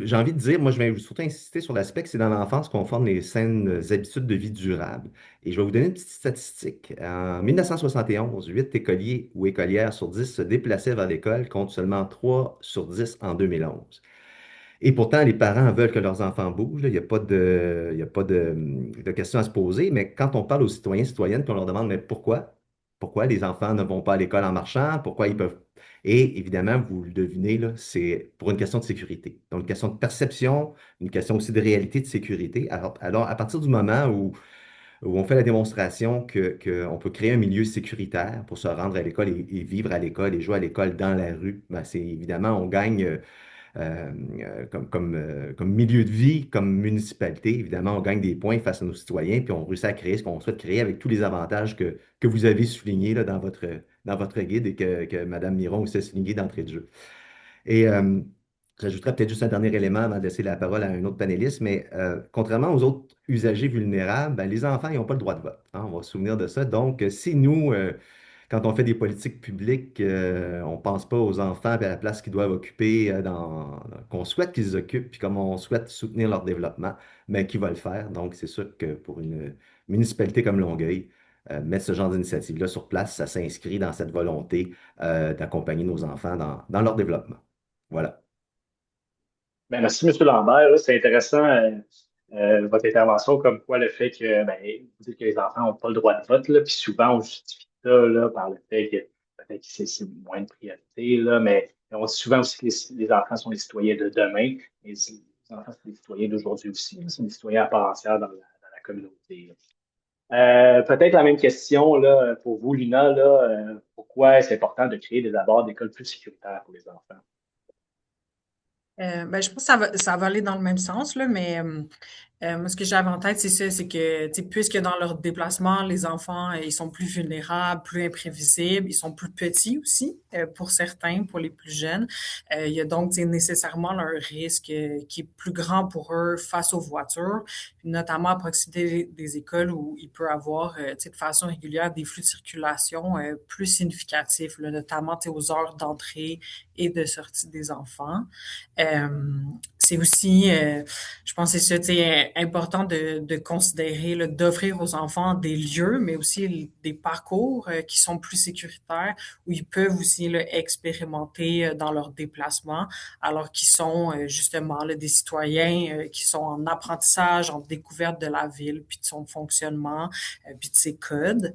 j'ai envie de dire, moi, je vais surtout insister sur l'aspect que c'est dans l'enfance qu'on forme les saines habitudes de vie durables. Et je vais vous donner une petite statistique. En 1971, 8 écoliers ou écolières sur 10 se déplaçaient vers l'école, contre seulement 3 sur 10 en 2011. Et pourtant, les parents veulent que leurs enfants bougent, là. Il y a pas de questions à se poser. Mais quand on parle aux citoyens, citoyennes, puis on leur demande, mais pourquoi? Pourquoi les enfants ne vont pas à l'école en marchant? Pourquoi ils peuvent... Et évidemment, vous le devinez, là, c'est pour une question de sécurité. Donc, une question de perception, une question aussi de réalité de sécurité. Alors à partir du moment où on fait la démonstration qu'on peut créer un milieu sécuritaire pour se rendre à l'école et vivre à l'école et jouer à l'école dans la rue, ben, c'est évidemment, on gagne comme milieu de vie, comme municipalité. Évidemment, on gagne des points face à nos citoyens, puis on réussit à créer ce qu'on souhaite créer avec tous les avantages que vous avez soulignés là, dans votre guide et que Mme Miron aussi a souligné d'entrée de jeu. Et j'ajouterais peut-être juste un dernier élément avant de laisser la parole à un autre panéliste, mais contrairement aux autres usagers vulnérables, ben, les enfants, ils n'ont pas le droit de vote, hein, on va se souvenir de ça. Donc, si nous, quand on fait des politiques publiques, on ne pense pas aux enfants et à la place qu'ils doivent occuper, qu'on souhaite qu'ils occupent, puis comme on souhaite soutenir leur développement, mais qui va le faire. Donc, c'est sûr que pour une municipalité comme Longueuil, mettre ce genre d'initiative-là sur place, ça s'inscrit dans cette volonté d'accompagner nos enfants dans leur développement. Voilà. Ben, merci, M. Lambert. Là, c'est intéressant votre intervention, comme quoi le fait que ben, vous dites que les enfants n'ont pas le droit de vote, là, puis souvent on justifie ça là, par le fait que peut-être que c'est moins de priorité, là, mais on dit souvent aussi que les enfants sont les citoyens de demain, et les enfants sont les citoyens d'aujourd'hui aussi, là, c'est des citoyens à part entière dans la communauté. Peut-être la même question là, pour vous, Lina, là, pourquoi est-ce important de créer des abords d'école plus sécuritaires pour les enfants? Ben, je pense que ça va aller dans le même sens, là, mais moi, ce que j'avais en tête, c'est ça, c'est que, tu sais, puisque dans leur déplacement, les enfants, ils sont plus vulnérables, plus imprévisibles, ils sont plus petits aussi, pour certains, pour les plus jeunes. Il y a donc, tu sais, nécessairement un risque qui est plus grand pour eux face aux voitures, puis notamment à proximité des écoles où il peut avoir, tu sais, de façon régulière des flux de circulation plus significatifs, là, notamment, tu sais, aux heures d'entrée et de sortie des enfants. Euh, c'est aussi, je pense que c'est ça, tu sais, important de considérer, là, d'offrir aux enfants des lieux, mais aussi des parcours qui sont plus sécuritaires, où ils peuvent aussi là, expérimenter dans leurs déplacements, alors qu'ils sont justement là, des citoyens qui sont en apprentissage, en découverte de la ville, puis de son fonctionnement, puis de ses codes.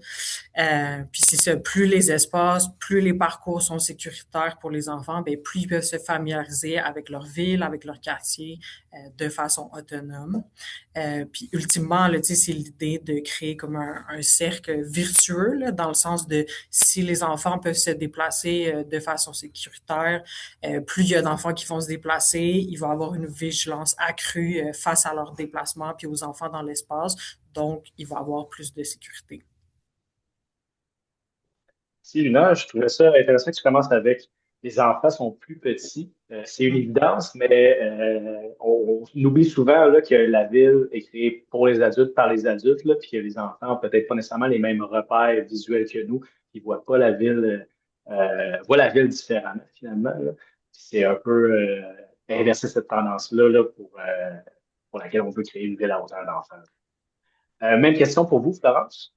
Puis c'est ça, plus les espaces, plus les parcours sont sécuritaires pour les enfants, enfants, ben, plus ils peuvent se familiariser avec leur ville, avec leur quartier de façon autonome. Puis ultimement, là, tu sais, c'est l'idée de créer comme un cercle virtueux, là, dans le sens de si les enfants peuvent se déplacer de façon sécuritaire, plus il y a d'enfants qui vont se déplacer, il va y avoir une vigilance accrue face à leurs déplacements puis aux enfants dans l'espace. Donc, il va y avoir plus de sécurité. Si, Luna, je trouvais ça intéressant que tu commences avec les enfants sont plus petits. C'est une Mm. évidence, mais on oublie souvent là, que la ville est créée pour les adultes, par les adultes, là, puis que les enfants n'ont peut-être pas nécessairement les mêmes repères visuels que nous. Ils voient la ville différemment, finalement. Là. C'est un peu inverser cette tendance-là là, pour laquelle on veut créer une ville à hauteur d'enfant. Même question pour vous, Florence?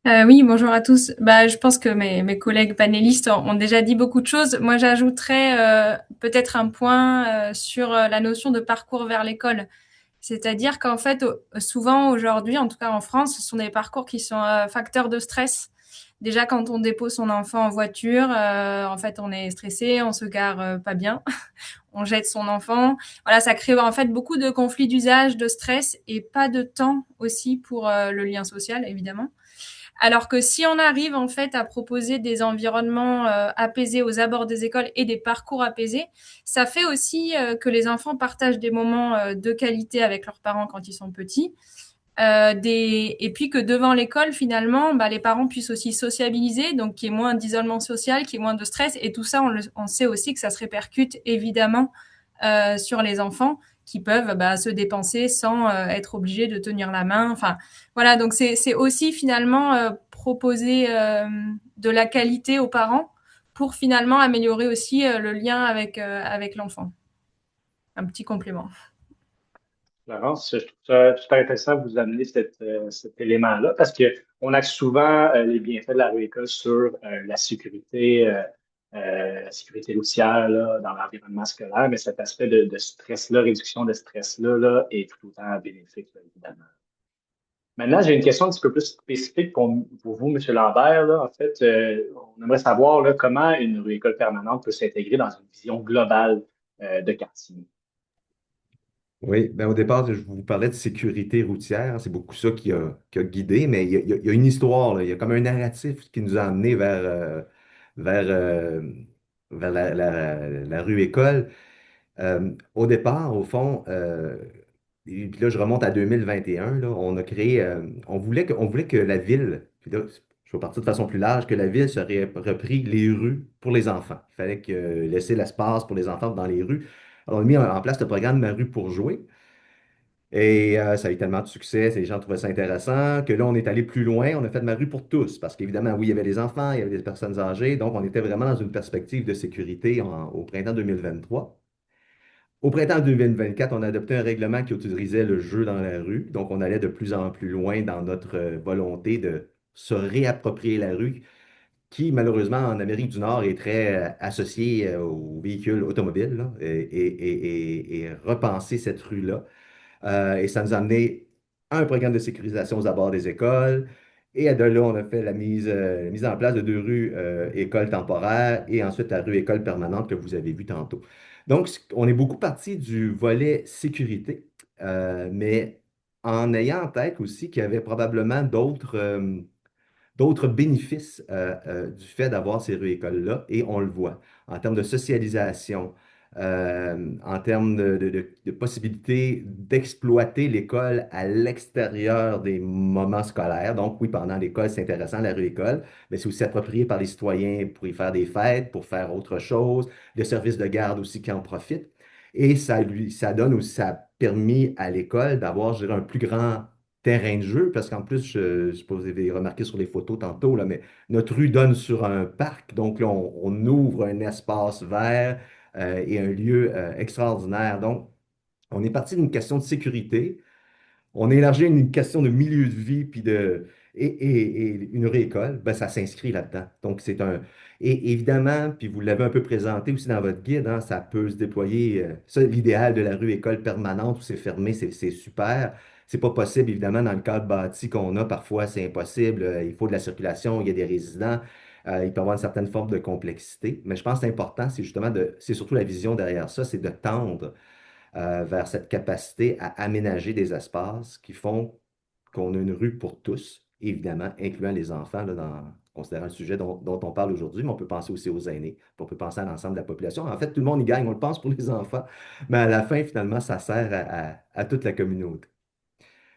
Oui, bonjour à tous. Bah, je pense que mes collègues panélistes ont déjà dit beaucoup de choses. Moi, j'ajouterais peut-être un point sur la notion de parcours vers l'école. C'est-à-dire qu'en fait, souvent aujourd'hui, en tout cas en France, ce sont des parcours qui sont facteurs de stress. Déjà, quand on dépose son enfant en voiture, en fait, on est stressé, on se gare pas bien, on jette son enfant. Voilà, ça crée en fait beaucoup de conflits d'usage, de stress et pas de temps aussi pour le lien social, évidemment. Alors que si on arrive en fait à proposer des environnements apaisés aux abords des écoles et des parcours apaisés, ça fait aussi que les enfants partagent des moments de qualité avec leurs parents quand ils sont petits. Et puis que devant l'école, finalement, bah, les parents puissent aussi sociabiliser, donc qu'il y ait moins d'isolement social, qu'il y ait moins de stress. Et tout ça, on sait aussi que ça se répercute évidemment sur les enfants qui peuvent bah, se dépenser sans être obligés de tenir la main. Enfin, voilà, donc c'est aussi finalement proposer de la qualité aux parents pour finalement améliorer aussi le lien avec l'enfant. Un petit complément. Florence, je trouve ça super intéressant de vous amener cet élément-là parce qu'on axe souvent les bienfaits de la rue école sur la sécurité routière là, dans l'environnement scolaire, mais cet aspect de stress-là, réduction de stress-là là, est tout autant bénéfique, là, évidemment. Maintenant, j'ai une question un petit peu plus spécifique pour vous, M. Lambert. Là. En fait, on aimerait savoir là, comment une rue école permanente peut s'intégrer dans une vision globale de quartier. Oui, ben au départ, je vous parlais de sécurité routière. C'est beaucoup ça qui a guidé, mais il y a une histoire, là. Il y a comme un narratif qui nous a amenés vers, euh, vers la rue École. Au départ, au fond, et puis là, je remonte à 2021, là, on a créé, on voulait que la ville, puis là, je vais partir de façon plus large, que la ville serait repris les rues pour les enfants. Il fallait laisser l'espace pour les enfants dans les rues. Alors, on a mis en place le programme Ma rue pour jouer. Et ça a eu tellement de succès, les gens trouvaient ça intéressant, que là, on est allé plus loin, on a fait Ma rue pour tous, parce qu'évidemment, oui, il y avait des enfants, il y avait des personnes âgées, donc on était vraiment dans une perspective de sécurité au printemps 2023. Au printemps 2024, on a adopté un règlement qui autorisait le jeu dans la rue. Donc, on allait de plus en plus loin dans notre volonté de se réapproprier la rue, qui, malheureusement, en Amérique du Nord, est très associée aux véhicules automobiles, là, et repenser cette rue-là. Et ça nous a amené à un programme de sécurisation aux abords des écoles. Et de là, on a fait la mise en place de deux rues écoles temporaires et ensuite la rue école permanente que vous avez vue tantôt. Donc, on est beaucoup parti du volet sécurité, mais en ayant en tête aussi qu'il y avait probablement d'autres bénéfices du fait d'avoir ces rues écoles-là, et on le voit en termes de socialisation, en termes de possibilité d'exploiter l'école à l'extérieur des moments scolaires. Donc, oui, pendant l'école, c'est intéressant, la rue école, mais c'est aussi approprié par les citoyens pour y faire des fêtes, pour faire autre chose, le service de garde aussi qui en profite. Et ça donne aussi, ça a permis à l'école d'avoir, je dirais, un plus grand terrain de jeu, parce qu'en plus, je ne sais pas si vous avez remarqué sur les photos tantôt, là, mais notre rue donne sur un parc, donc là, on ouvre un espace vert et un lieu extraordinaire. Donc, on est parti d'une question de sécurité, on a élargi une question de milieu de vie, et une réécole, ben, ça s'inscrit là-dedans. Donc, et évidemment, puis vous l'avez un peu présenté aussi dans votre guide, hein, ça peut se déployer. Ça, l'idéal de la rue école permanente où c'est fermé, c'est super. C'est pas possible, évidemment, dans le cadre bâti qu'on a. Parfois, c'est impossible. Il faut de la circulation, il y a des résidents. Il peut y avoir une certaine forme de complexité, mais je pense que l'important, c'est justement c'est surtout la vision derrière ça, c'est de tendre vers cette capacité à aménager des espaces qui font qu'on a une rue pour tous, évidemment, incluant les enfants, là, considérant le sujet dont on parle aujourd'hui, mais on peut penser aussi aux aînés, puis on peut penser à l'ensemble de la population. En fait, tout le monde y gagne, on le pense pour les enfants, mais à la fin, finalement, ça sert à toute la communauté.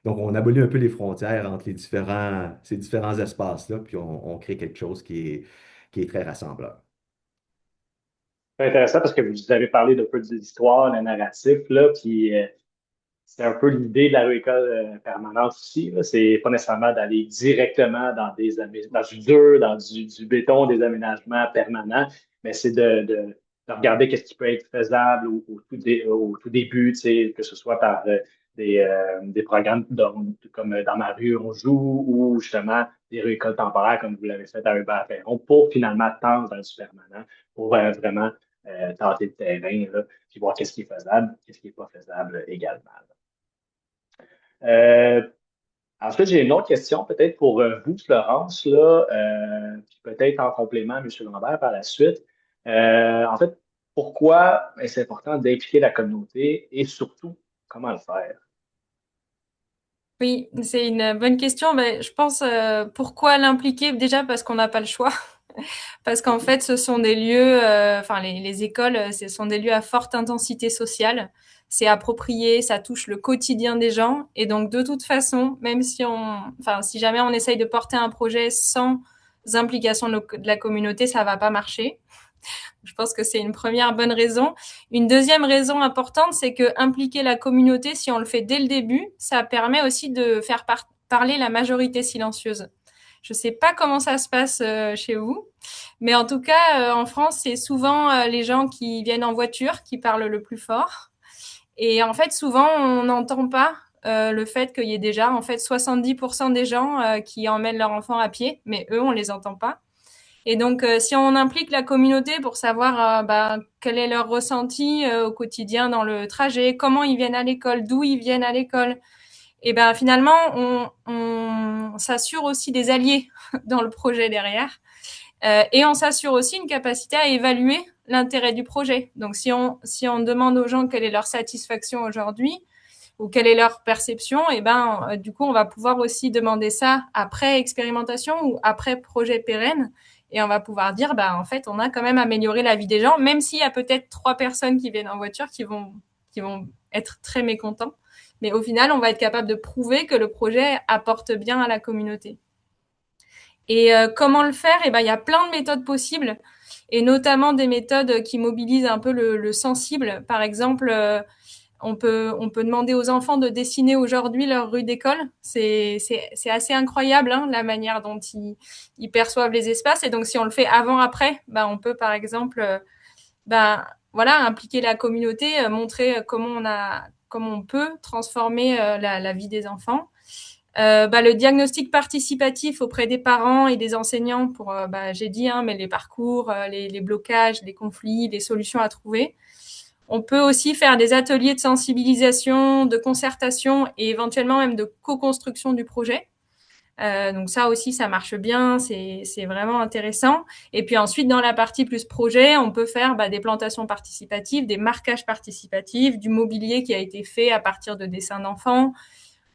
Donc, on abolit un peu les frontières entre ces différents espaces-là, puis on crée quelque chose qui est très rassembleur. C'est intéressant parce que vous avez parlé d'un peu de l'histoire, le narratif, là, puis c'est un peu l'idée de la réécole permanente aussi, là. C'est pas nécessairement d'aller directement dans du dur, dans du béton, des aménagements permanents, mais c'est de regarder qu'est-ce qui peut être faisable au tout début, tu sais, que ce soit par des programmes comme Dans ma rue on joue ou justement des réécoles temporaires comme vous l'avez fait à Hubert-Ferron pour finalement tendre vers du permanent, pour vraiment tenter le terrain, là, puis voir qu'est-ce qui est faisable, qu'est-ce qui n'est pas faisable également. Euh, Ensuite, j'ai une autre question peut-être pour vous, Florence, là, puis peut-être en complément à M. Lambert par la suite. En fait, pourquoi c'est important d'impliquer la communauté et surtout, comment le faire? Oui, c'est une bonne question. Mais je pense pourquoi l'impliquer? Déjà parce qu'on n'a pas le choix. Parce qu'en fait, ce sont des lieux, enfin les écoles, ce sont des lieux à forte intensité sociale. C'est approprié, ça touche le quotidien des gens. Et donc, de toute façon, même si jamais on essaye de porter un projet sans implication de la communauté, ça va pas marcher. Je pense que c'est une première bonne raison. Une deuxième raison importante, c'est que impliquer la communauté, si on le fait dès le début, ça permet aussi de faire parler la majorité silencieuse. Je sais pas comment ça se passe chez vous, mais en tout cas, en France, c'est souvent les gens qui viennent en voiture qui parlent le plus fort. Et en fait, souvent, on n'entend pas le fait qu'il y ait déjà en fait 70% des gens qui emmènent leur enfant à pied, mais eux, on les entend pas. Et donc, si on implique la communauté pour savoir quel est leur ressenti au quotidien dans le trajet, comment ils viennent à l'école, d'où ils viennent à l'école, et ben finalement, on s'assure aussi des alliés dans le projet derrière. Et on s'assure aussi une capacité à évaluer l'intérêt du projet. Donc, si on demande aux gens quelle est leur satisfaction aujourd'hui ou quelle est leur perception, et ben du coup, on va pouvoir aussi demander ça après expérimentation ou après projet pérenne. Et on va pouvoir dire, en fait, on a quand même amélioré la vie des gens, même s'il y a peut-être 3 personnes qui viennent en voiture qui vont être très mécontents. Mais au final, on va être capable de prouver que le projet apporte bien à la communauté. Et comment le faire? Eh ben, il y a plein de méthodes possibles, et notamment des méthodes qui mobilisent un peu le sensible. Par exemple, on peut demander aux enfants de dessiner aujourd'hui leur rue d'école. C'est assez incroyable, hein, la manière dont ils perçoivent les espaces. Et donc, si on le fait avant-après, on peut, par exemple, voilà, impliquer la communauté, montrer comment on peut transformer la vie des enfants. Le diagnostic participatif auprès des parents et des enseignants pour, j'ai dit, hein, mais les parcours, les blocages, les conflits, les solutions à trouver. On peut aussi faire des ateliers de sensibilisation, de concertation et éventuellement même de co-construction du projet. Donc ça aussi, ça marche bien, c'est vraiment intéressant. Et puis ensuite, dans la partie plus projet, on peut faire des plantations participatives, des marquages participatifs, du mobilier qui a été fait à partir de dessins d'enfants.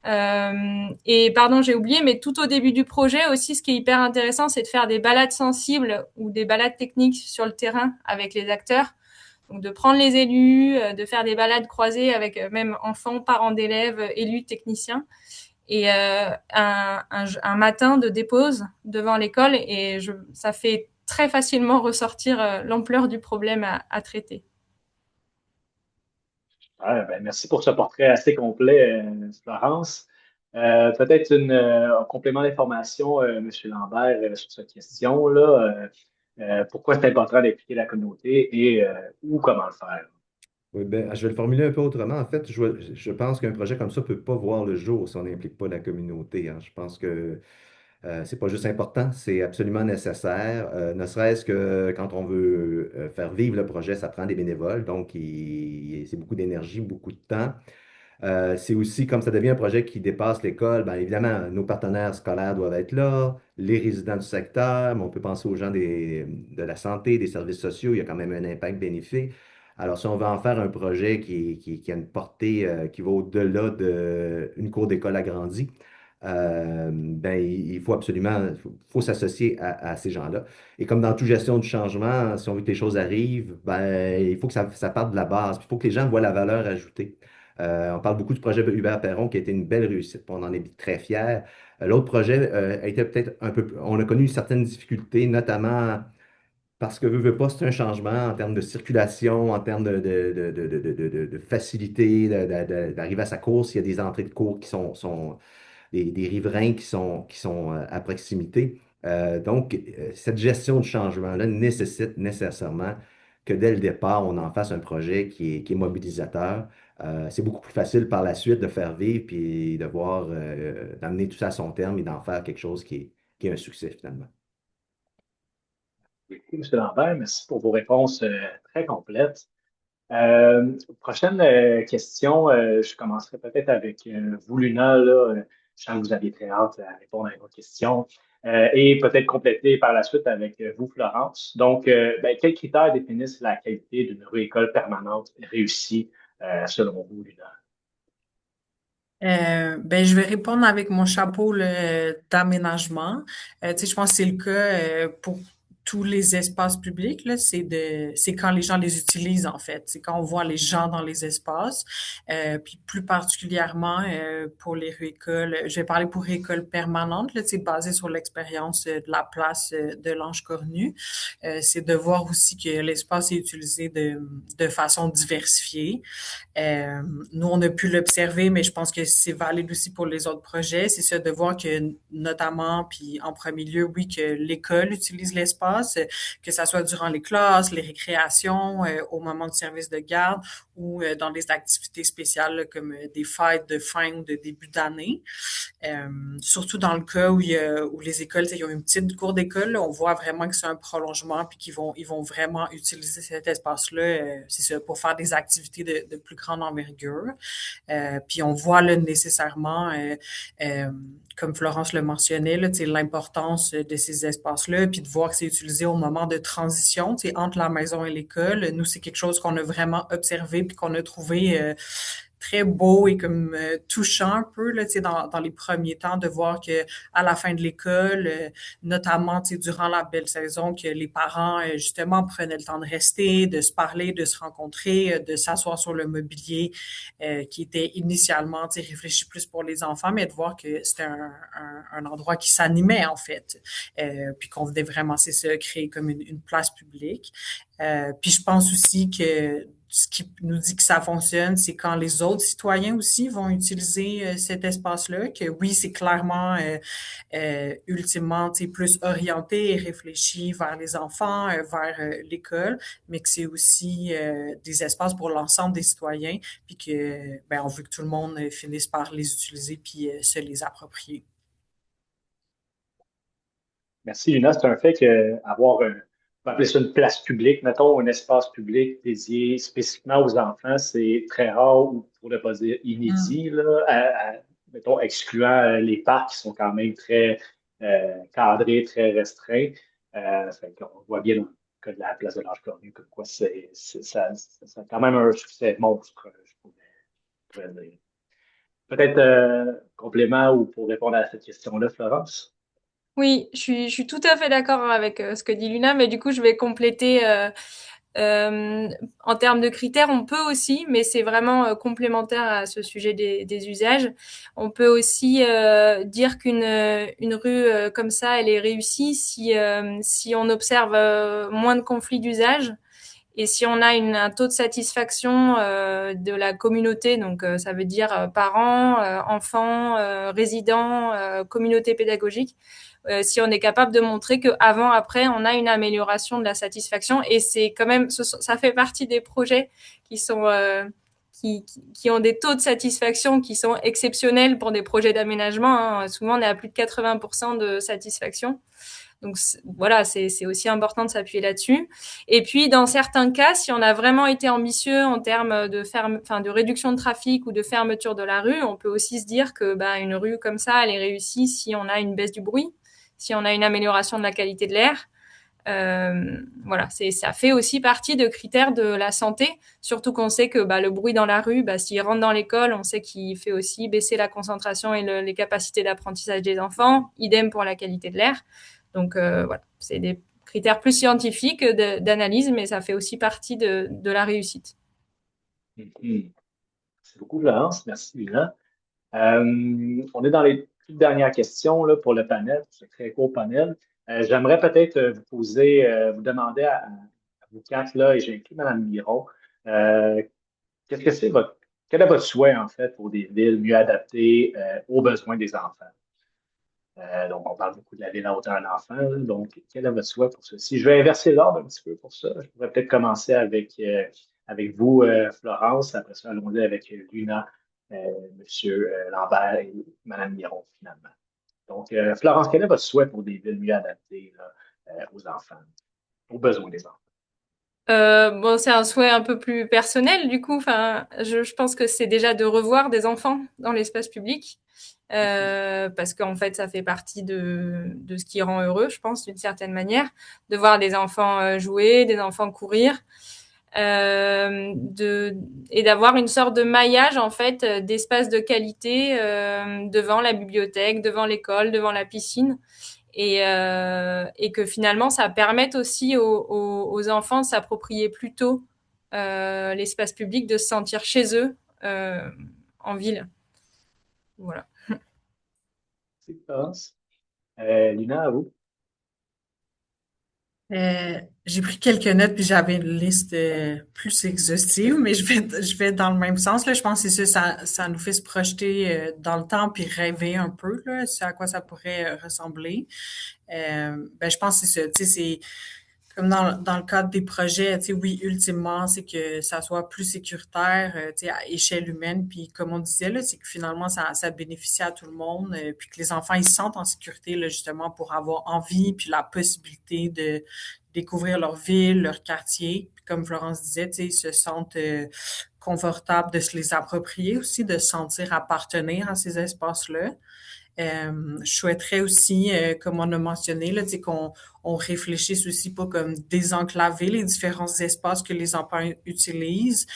Et pardon, j'ai oublié, mais tout au début du projet aussi, ce qui est hyper intéressant, c'est de faire des balades sensibles ou des balades techniques sur le terrain avec les acteurs. Donc de prendre les élus, de faire des balades croisées avec même enfants, parents d'élèves, élus, techniciens, et un matin de dépose devant l'école, et ça fait très facilement ressortir l'ampleur du problème à traiter. Merci pour ce portrait assez complet, Florence. Peut-être un complément d'information, M. Lambert, sur cette question-là. Pourquoi c'est important d'impliquer la communauté et ou comment le faire? Oui, ben, je vais le formuler un peu autrement. En fait, je pense qu'un projet comme ça ne peut pas voir le jour si on n'implique pas la communauté, hein. Je pense que c'est pas juste important, c'est absolument nécessaire. Ne serait-ce que quand on veut faire vivre le projet, ça prend des bénévoles, donc c'est beaucoup d'énergie, beaucoup de temps. C'est aussi, comme ça devient un projet qui dépasse l'école, bien évidemment, nos partenaires scolaires doivent être là, les résidents du secteur, mais on peut penser aux gens de la santé, des services sociaux, il y a quand même un impact bénéfique. Alors, si on veut en faire un projet qui a une portée qui va au-delà d'une cour d'école agrandie, ben, il faut absolument faut s'associer à ces gens-là. Et comme dans toute gestion du changement, si on veut que les choses arrivent, ben, il faut que ça parte de la base. Puis il faut que les gens voient la valeur ajoutée. On parle beaucoup du projet Hubert Perron qui a été une belle réussite. On en est très fiers. L'autre projet a été peut-être un peu. On a connu certaines difficultés, notamment parce que veut pas, c'est un changement en termes de circulation, en termes de facilité d'arriver à sa course. Il y a des entrées de cours qui sont des riverains qui sont à proximité. Donc, cette gestion du changement-là nécessite nécessairement que dès le départ, on en fasse un projet qui est mobilisateur. C'est beaucoup plus facile par la suite de faire vivre puis de voir, d'amener tout ça à son terme et d'en faire quelque chose qui est un succès finalement. Oui, M. Lambert, merci pour vos réponses très complètes. Prochaine question, je commencerai peut-être avec vous, Luna. Là, je sens que vous aviez très hâte à répondre à votre question. Et peut-être compléter par la suite avec vous, Florence. Donc, ben, quels critères définissent la qualité d'une école permanente réussie selon vous, Luna? Ben, je vais répondre avec mon chapeau d'aménagement. Tu sais, je pense que c'est le cas pour tous les espaces publics, là, c'est quand les gens les utilisent, en fait. C'est quand on voit les gens dans les espaces. Puis plus particulièrement pour les rues-écoles, je vais parler pour écoles permanentes, là, tu sais, basé sur l'expérience de la place de l'Ange Cornu. C'est de voir aussi que l'espace est utilisé de façon diversifiée. Euh, Nous, on a pu l'observer, mais je pense que c'est valide aussi pour les autres projets. C'est ça de voir que, notamment, puis en premier lieu, oui, que l'école utilise l'espace, que ça soit durant les classes, les récréations, au moment du service de garde ou dans des activités spéciales là, comme des fêtes de fin ou de début d'année. Surtout dans le cas où les écoles, ils ont une petite cour d'école, là, on voit vraiment que c'est un prolongement puis ils vont vraiment utiliser cet espace-là, c'est ça, pour faire des activités de plus grande envergure. Puis on voit là, nécessairement, euh, comme Florence le mentionnait, là, l'importance de ces espaces-là, puis de voir que c'est utilisé au moment de transition, entre la maison et l'école. Nous, c'est quelque chose qu'on a vraiment observé puis qu'on a trouvé très beau et comme touchant un peu là, dans les premiers temps de voir que à la fin de l'école, notamment durant la belle saison, que les parents justement prenaient le temps de rester, de se parler, de se rencontrer, de s'asseoir sur le mobilier qui était initialement réfléchi plus pour les enfants, mais de voir que c'était un endroit qui s'animait en fait, puis qu'on venait vraiment c'est ça créer comme une place publique. Puis je pense aussi que ce qui nous dit que ça fonctionne, c'est quand les autres citoyens aussi vont utiliser cet espace-là, que oui, c'est clairement ultimement plus orienté et réfléchi vers les enfants, vers l'école, mais que c'est aussi des espaces pour l'ensemble des citoyens, puis que ben, on veut que tout le monde finisse par les utiliser puis se les approprier. Merci, Luna. C'est un fait qu'avoir on va appeler ça une place publique, mettons un espace public dédié spécifiquement aux enfants, c'est très rare, ou pour ne pas dire Mm. inédit, là, mettons, excluant les parcs qui sont quand même très cadrés, très restreints. On voit bien dans le cas de la place de l'Ange Cornu, comme quoi c'est quand même un succès monstre, pourrais dire. Peut-être complément ou pour répondre à cette question-là, Florence? Oui, je suis tout à fait d'accord avec ce que dit Luna, mais du coup, je vais compléter. En termes de critères, on peut aussi, mais c'est vraiment complémentaire à ce sujet des usages. On peut aussi dire qu'une rue comme ça, elle est réussie si on observe moins de conflits d'usage et si on a un taux de satisfaction de la communauté, donc ça veut dire parents, enfants, résidents, communauté pédagogique, si on est capable de montrer que avant après on a une amélioration de la satisfaction, et c'est quand même ça fait partie des projets qui sont qui ont des taux de satisfaction qui sont exceptionnels pour des projets d'aménagement, hein. Souvent on est à plus de 80% de satisfaction. Donc voilà, c'est aussi important de s'appuyer là-dessus. Et puis dans certains cas, si on a vraiment été ambitieux en termes de réduction de trafic ou de fermeture de la rue, on peut aussi se dire que une rue comme ça, elle est réussie si on a une baisse du bruit, si on a une amélioration de la qualité de l'air. Voilà, ça fait aussi partie de critères de la santé, surtout qu'on sait que le bruit dans la rue, s'il rentre dans l'école, on sait qu'il fait aussi baisser la concentration et les capacités d'apprentissage des enfants, idem pour la qualité de l'air. Donc voilà, c'est des critères plus scientifiques d'analyse, mais ça fait aussi partie de la réussite. Mhm. C'est beaucoup, Florence. Merci, Lina. On est dans les toutes dernières questions là, pour le panel, ce très court panel. J'aimerais peut-être vous poser, vous demander à vous quatre, là, et j'ai inclus Mme Miron, euh, qu'est-ce que c'est quel est votre souhait, en fait, pour des villes mieux adaptées aux besoins des enfants? Donc, on parle beaucoup de la ville à hauteur d'enfant. Donc, quel est votre souhait pour ceci? Je vais inverser l'ordre un petit peu pour ça. Je pourrais peut-être commencer avec vous, Florence. Après ça, allons-y avec Luna, Monsieur Lambert et Mme Miron, finalement. Donc, Florence, quel est votre souhait pour des villes mieux adaptées là, aux enfants, aux besoins des enfants? Bon, c'est un souhait un peu plus personnel, du coup. Enfin, je pense que c'est déjà de revoir des enfants dans l'espace public, parce qu'en fait, ça fait partie de ce qui rend heureux, je pense, d'une certaine manière, de voir des enfants jouer, des enfants courir, et d'avoir une sorte de maillage, en fait, d'espace de qualité devant la bibliothèque, devant l'école, devant la piscine et que finalement ça permette aussi aux enfants de s'approprier plus tôt l'espace public, de se sentir chez eux en ville. Voilà. C'est Florence. Lina, à vous. J'ai pris quelques notes puis j'avais une liste plus exhaustive, mais je vais dans le même sens là. Je pense que c'est ça, ça nous fait se projeter dans le temps puis rêver un peu là, c'est à quoi ça pourrait ressembler. Je pense que c'est ça. Tu sais, c'est comme dans le cadre des projets, tu sais, oui, ultimement, c'est que ça soit plus sécuritaire, tu sais, à échelle humaine. Puis comme on disait, là, c'est que finalement, ça bénéficie à tout le monde, puis que les enfants, ils se sentent en sécurité, là, justement, pour avoir envie, puis la possibilité de découvrir leur ville, leur quartier. Puis comme Florence disait, tu sais, ils se sentent confortables de se les approprier aussi, de se sentir appartenir à ces espaces-là. Je souhaiterais aussi, comme on a mentionné, là, tu sais, qu'on réfléchisse aussi pas comme désenclaver les différents espaces que les enfants utilisent,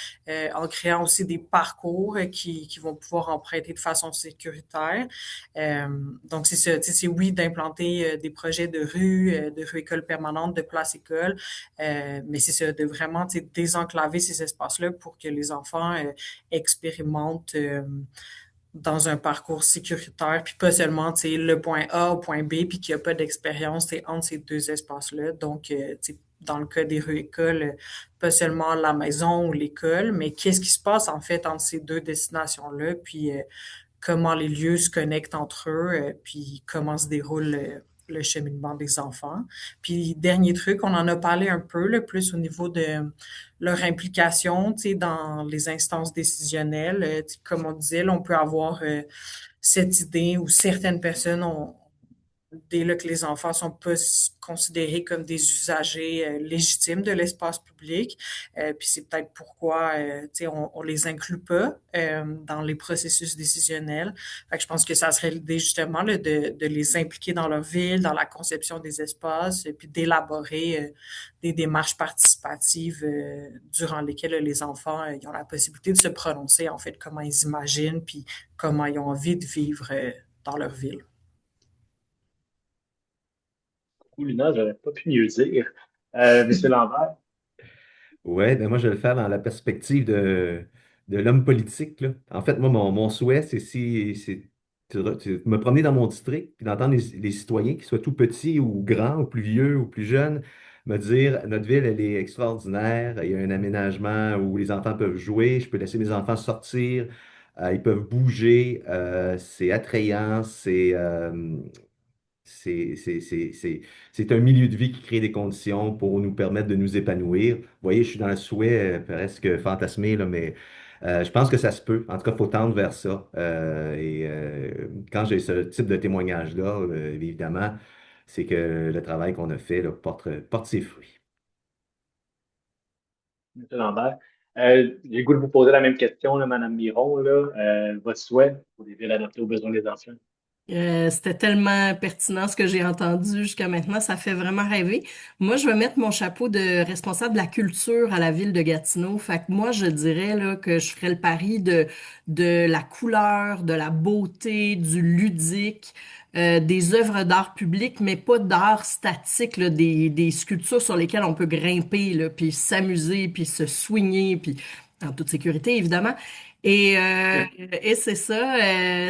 en créant aussi des parcours qui vont pouvoir emprunter de façon sécuritaire. Euh, donc, c'est ça, tu sais, c'est oui d'implanter des projets de rue école permanente, de place école, mais c'est ça, de vraiment, tu sais, désenclaver ces espaces-là pour que les enfants expérimentent dans un parcours sécuritaire, puis pas seulement, tu sais, le point A au point B, puis qu'il n'y a pas d'expérience, tu sais, entre ces deux espaces-là. Donc, tu sais, dans le cas des rues écoles, pas seulement la maison ou l'école, mais qu'est-ce qui se passe en fait entre ces deux destinations-là, puis comment les lieux se connectent entre eux, puis comment se déroule le cheminement des enfants. Puis, dernier truc, on en a parlé un peu, le plus au niveau de leur implication, tu sais, dans les instances décisionnelles. Tu sais, comme on disait, là, on peut avoir cette idée où certaines personnes ont, dès là que les enfants sont pas considérés comme des usagers légitimes de l'espace public. Puis c'est peut-être pourquoi tu sais, on les inclut pas dans les processus décisionnels. Fait que je pense que ça serait l'idée justement là, de les impliquer dans leur ville, dans la conception des espaces, et puis d'élaborer des démarches participatives durant lesquelles les enfants ils ont la possibilité de se prononcer en fait comment ils imaginent puis comment ils ont envie de vivre dans leur ville. Ou Lina, j'aurais pas pu mieux dire. Monsieur Lambert. Ouais, ben moi, je vais le faire dans la perspective de l'homme politique, là. En fait, moi, mon souhait, c'est me promener dans mon district, puis d'entendre les citoyens, qu'ils soient tout petits ou grands, ou plus vieux, ou plus jeunes, me dire, notre ville, elle est extraordinaire, il y a un aménagement où les enfants peuvent jouer, je peux laisser mes enfants sortir, ils peuvent bouger, c'est attrayant, c'est un milieu de vie qui crée des conditions pour nous permettre de nous épanouir. Vous voyez, je suis dans le souhait presque fantasmé, là, mais je pense que ça se peut. En tout cas, il faut tendre vers ça. Quand j'ai ce type de témoignage-là, évidemment, c'est que le travail qu'on a fait là, porte ses fruits. M. Lambert. J'ai le goût de vous poser la même question, là, Mme Miron. Là. Votre souhait pour des villes adaptées aux besoins des enfants? C'était tellement pertinent ce que j'ai entendu jusqu'à maintenant, ça fait vraiment rêver. Moi, je vais mettre mon chapeau de responsable de la culture à la ville de Gatineau. Fait que moi, je dirais là, que je ferais le pari de la couleur, de la beauté, du ludique, des œuvres d'art public, mais pas d'art statique, là, des sculptures sur lesquelles on peut grimper, là, puis s'amuser, puis se soigner, puis en toute sécurité, évidemment. Et, euh, et c'est ça,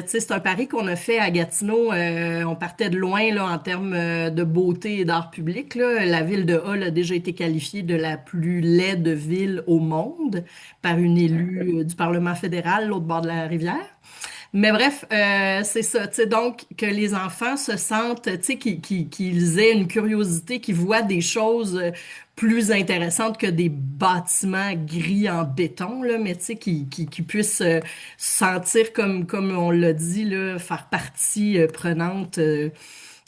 tu sais, c'est un pari qu'on a fait à Gatineau. On partait de loin là, en termes de beauté et d'art public, là. La ville de Hull a déjà été qualifiée de la plus laide ville au monde par une élue du Parlement fédéral, l'autre bord de la rivière. Mais bref, c'est ça, tu sais, donc que les enfants se sentent, tu sais, qu'ils aient une curiosité, qu'ils voient des choses plus intéressantes que des bâtiments gris en béton, là, mais tu sais, qu'ils puissent sentir, comme on l'a dit, là, faire partie prenante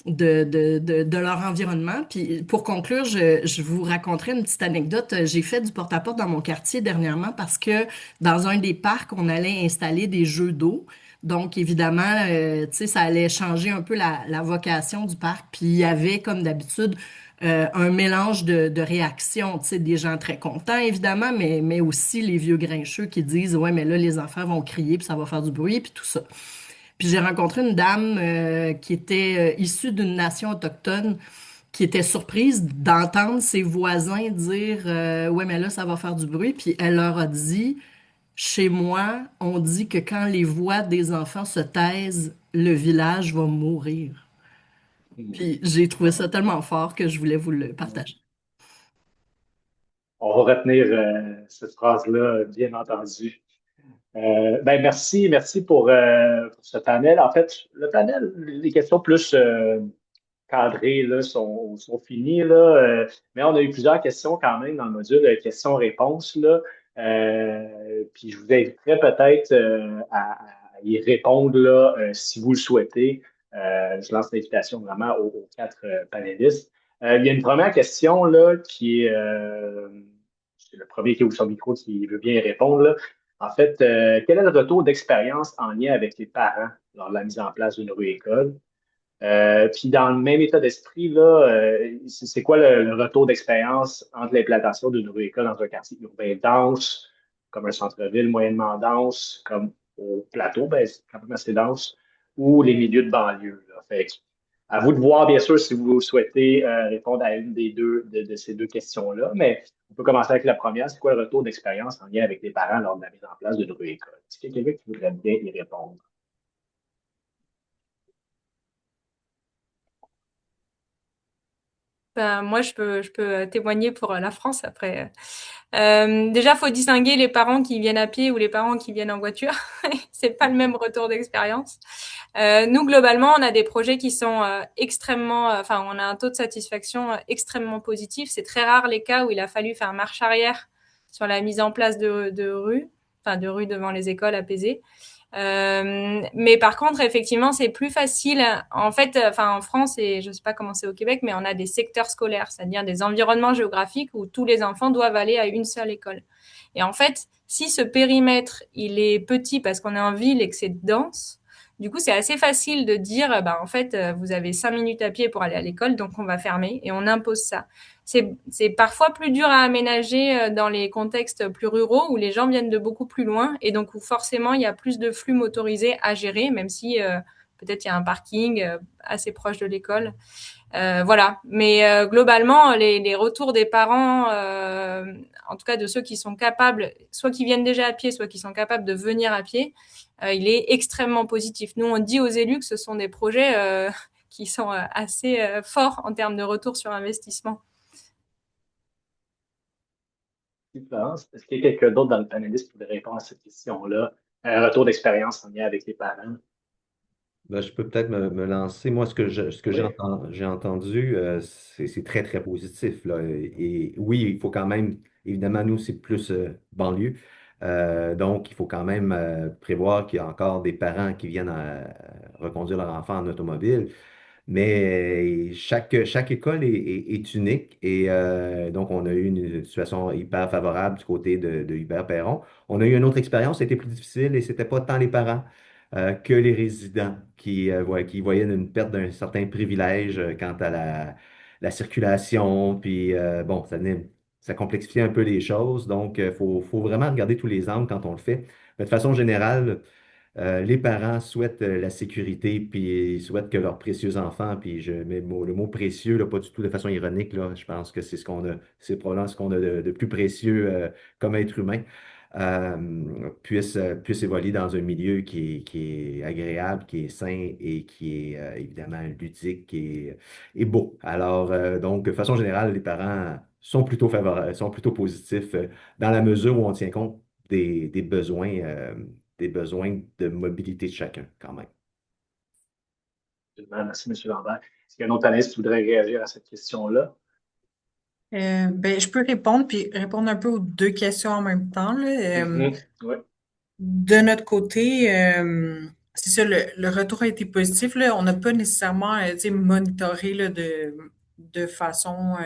de leur environnement. Puis pour conclure, je vous raconterai une petite anecdote. J'ai fait du porte-à-porte dans mon quartier dernièrement parce que dans un des parcs, on allait installer des jeux d'eau. Donc, évidemment, tu sais, ça allait changer un peu la vocation du parc. Puis, il y avait, comme d'habitude, un mélange de réactions. Tu sais, des gens très contents, évidemment, mais aussi les vieux grincheux qui disent, ouais, mais là, les enfants vont crier, puis ça va faire du bruit, puis tout ça. Puis, j'ai rencontré une dame qui était issue d'une nation autochtone qui était surprise d'entendre ses voisins dire, ouais, mais là, ça va faire du bruit. Puis, elle leur a dit, chez moi, on dit que quand les voix des enfants se taisent, le village va mourir. Puis j'ai trouvé ça tellement fort que je voulais vous le partager. On va retenir cette phrase-là, bien entendu. Ben merci pour ce panel. En fait, le panel, les questions plus cadrées là, sont finies, là, mais on a eu plusieurs questions quand même dans le module questions-réponses, là. Puis je vous inviterai peut-être à y répondre là, si vous le souhaitez. Je lance l'invitation vraiment aux quatre panélistes. Il y a une première question là, qui est c'est le premier qui ouvre son micro qui veut bien y répondre, là. En fait, quel est le retour d'expérience en lien avec les parents lors de la mise en place d'une nouvelle école? Puis dans le même état d'esprit, là, c'est quoi le retour d'expérience entre l'implantation d'une nouvelle école dans un quartier urbain dense, comme un centre-ville moyennement dense, comme au plateau, ben, c'est quand même assez dense, ou les milieux de banlieue, là. Fait que, à vous de voir, bien sûr, si vous souhaitez répondre à une des deux de ces deux questions-là, mais on peut commencer avec la première. C'est quoi le retour d'expérience en lien avec les parents lors de la mise en place d'une nouvelle école? Est-ce qu'il y a quelqu'un qui voudrait bien y répondre? Ben, moi, je peux témoigner pour la France après. Déjà, faut distinguer les parents qui viennent à pied ou les parents qui viennent en voiture. C'est pas le même retour d'expérience. Nous, globalement, on a des projets qui sont extrêmement, enfin, on a un taux de satisfaction extrêmement positif. C'est très rare les cas où il a fallu faire marche arrière sur la mise en place de rues, enfin, de rues devant les écoles apaisées. Mais par contre, effectivement, c'est plus facile. En fait, enfin, en France et je sais pas comment c'est au Québec, mais on a des secteurs scolaires, c'est-à-dire des environnements géographiques où tous les enfants doivent aller à une seule école. Et en fait, si ce périmètre, il est petit parce qu'on est en ville et que c'est dense, du coup, c'est assez facile de dire, bah, en fait, vous avez 5 minutes à pied pour aller à l'école, donc on va fermer et on impose ça. C'est parfois plus dur à aménager dans les contextes plus ruraux où les gens viennent de beaucoup plus loin et donc où forcément il y a plus de flux motorisés à gérer, même si peut-être il y a un parking assez proche de l'école. Voilà. Mais globalement, les retours des parents, en tout cas de ceux qui sont capables, soit qui viennent déjà à pied, soit qui sont capables de venir à pied, il est extrêmement positif. Nous, on dit aux élus que ce sont des projets qui sont assez forts en termes de retour sur investissement. Florence, est-ce qu'il y a quelqu'un d'autre dans le panéliste qui voudrait répondre à cette question-là? Un retour d'expérience en lien avec les parents? Ben, je peux peut-être me lancer. Moi, ce que Oui. j'ai entendu, c'est très, très positif, là. Et oui, il faut quand même, évidemment, nous, c'est plus banlieue. Donc, il faut quand même prévoir qu'il y a encore des parents qui viennent reconduire leur enfant en automobile. Mais chaque école est unique et donc on a eu une situation hyper favorable du côté de Hubert Perron. On a eu une autre expérience, c'était plus difficile et c'était pas tant les parents que les résidents qui voyaient une perte d'un certain privilège quant à la circulation. Puis bon, ça complexifiait un peu les choses. Donc, faut vraiment regarder tous les angles quand on le fait. Mais de façon générale, les parents souhaitent la sécurité, puis ils souhaitent que leurs précieux enfants, puis je mets le mot précieux, là, pas du tout de façon ironique, là, je pense que c'est probablement ce qu'on a de plus précieux comme être humain, puisse évoluer dans un milieu qui est agréable, qui est sain et qui est évidemment ludique et beau. Alors, donc, de façon générale, les parents sont plutôt favorables, sont plutôt positifs dans la mesure où on tient compte des besoins. Des besoins de mobilité de chacun, quand même. Merci, M. Lambert. Est-ce qu'il y a un autre analyste qui voudrait réagir à cette question-là? Ben, je peux répondre, puis répondre un peu aux deux questions en même temps, là. Oui. De notre côté, c'est ça, le retour a été positif, là. On n'a pas nécessairement, tu sais, monitoré là, de façon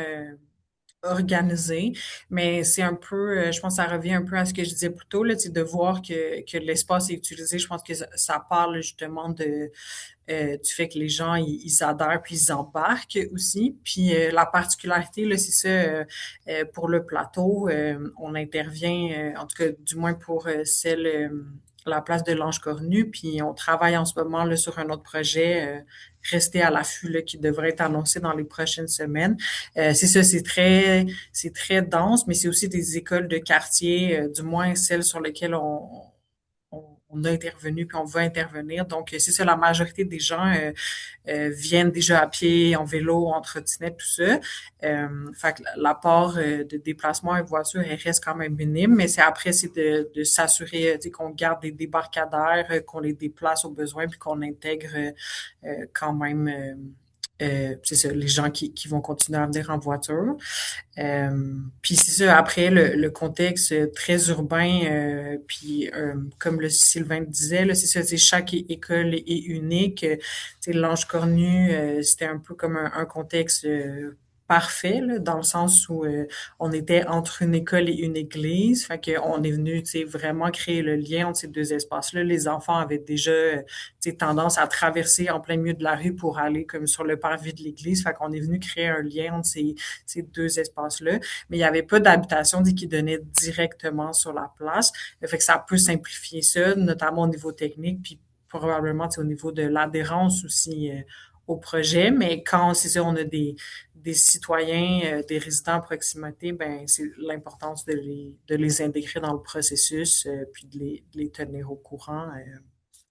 organisée, mais c'est un peu, je pense que ça revient un peu à ce que je disais plus tôt, là, tu sais, de voir que l'espace est utilisé. Je pense que ça parle justement du fait que les gens, ils adhèrent puis ils embarquent aussi. Puis la particularité, là, c'est ça, pour le plateau, on intervient, en tout cas, du moins pour la place de l'Ange Cornu, puis on travaille en ce moment là, sur un autre projet, rester à l'affût, là, qui devrait être annoncé dans les prochaines semaines. C'est ça, c'est très dense, mais c'est aussi des écoles de quartier, du moins celles sur lesquelles on a intervenu puis on va intervenir. Donc, c'est ça, la majorité des gens viennent déjà à pied, en vélo, en trottinette, tout ça. Fait que l'apport de déplacement et voiture, elle reste quand même minime, mais c'est après, c'est de s'assurer tu sais, qu'on garde des débarcadères, qu'on les déplace au besoin puis qu'on intègre quand même c'est ça, les gens qui vont continuer à venir en voiture. Puis c'est ça, après, le contexte très urbain, puis comme le Sylvain le disait, là, c'est ça, c'est chaque école est unique. Tu sais, l'Ange Cornu, c'était un peu comme un contexte parfait, là, dans le sens où on était entre une école et une église. Fait qu'on est venu, tu sais, vraiment créer le lien entre ces deux espaces-là. Les enfants avaient déjà, tu sais, tendance à traverser en plein milieu de la rue pour aller comme sur le parvis de l'église. Fait qu'on est venu créer un lien entre ces deux espaces-là. Mais il n'y avait pas d'habitation qui donnait directement sur la place. Fait que ça peut simplifier ça, notamment au niveau technique, puis probablement au niveau de l'adhérence aussi au projet. Mais quand c'est ça, on a des citoyens, des résidents à proximité, ben c'est l'importance de les intégrer dans le processus, puis de les tenir au courant.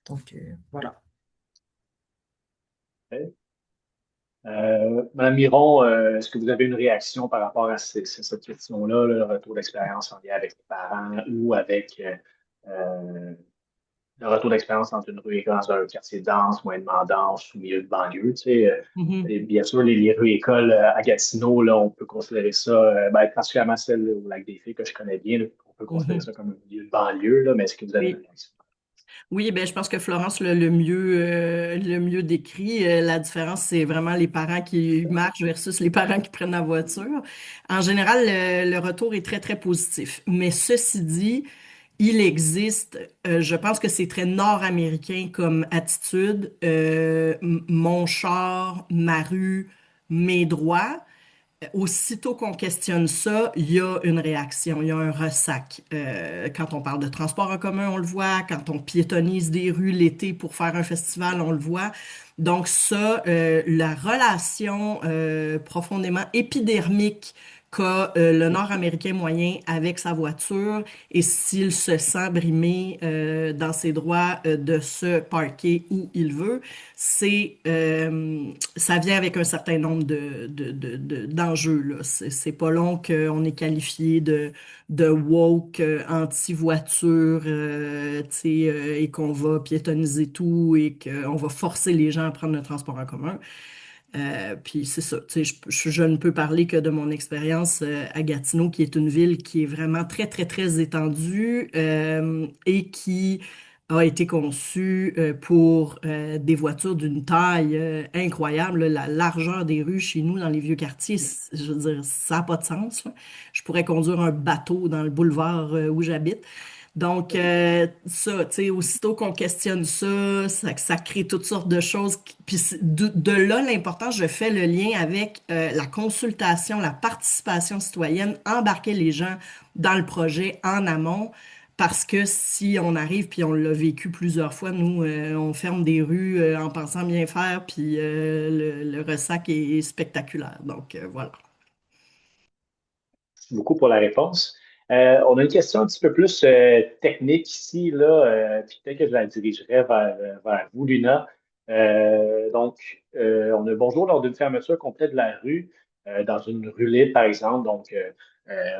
Donc, voilà. Okay. Madame Miron, est-ce que vous avez une réaction par rapport à cette question-là, le retour d'expérience en lien avec les parents ou avec le retour d'expérience dans une rue dans un quartier dense, moyennement dense, ou milieu de banlieue, tu sais, et bien sûr, les rues écoles à Gatineau, là, on peut considérer ça, particulièrement celle au Lac-des-Fées que je connais bien, là, on peut considérer ça comme un milieu de banlieue, là, mais est-ce que vous avez une Oui. réaction? Oui, ben, je pense que Florence l'a le mieux décrit. La différence, c'est vraiment les parents qui marchent versus les parents qui prennent la voiture. En général, le retour est très, très positif. Mais ceci dit, il existe, je pense que c'est très nord-américain comme attitude, mon char, ma rue, mes droits. Aussitôt qu'on questionne ça, il y a une réaction, il y a un ressac. Quand on parle de transport en commun, on le voit. Quand on piétonise des rues l'été pour faire un festival, on le voit. Donc ça, la relation profondément épidermique qu'a le Nord-Américain moyen avec sa voiture et s'il se sent brimé dans ses droits de se parquer où il veut, ça vient avec un certain nombre d'enjeux, là. C'est pas long qu'on est qualifié de woke, anti-voiture, tu sais, et qu'on va piétoniser tout et qu'on va forcer les gens à prendre le transport en commun. Puis c'est ça, tu sais, je ne peux parler que de mon expérience à Gatineau, qui est une ville qui est vraiment très, très, très étendue et qui a été conçu pour des voitures d'une taille incroyable. Là. La largeur des rues chez nous dans les vieux quartiers, je veux dire, ça n'a pas de sens. Là. Je pourrais conduire un bateau dans le boulevard où j'habite. Donc, ça, tu sais, aussitôt qu'on questionne ça crée toutes sortes de choses. Puis de là, l'important, je fais le lien avec la consultation, la participation citoyenne, embarquer les gens dans le projet en amont. Parce que si on arrive, puis on l'a vécu plusieurs fois, nous, on ferme des rues en pensant bien faire, puis le ressac est spectaculaire. Donc, voilà. Merci beaucoup pour la réponse. On a une question un petit peu plus technique ici, là, puis peut-être que je la dirigerai vers vous, Luna. On a bonjour lors d'une fermeture complète de la rue, dans une rue libre, par exemple,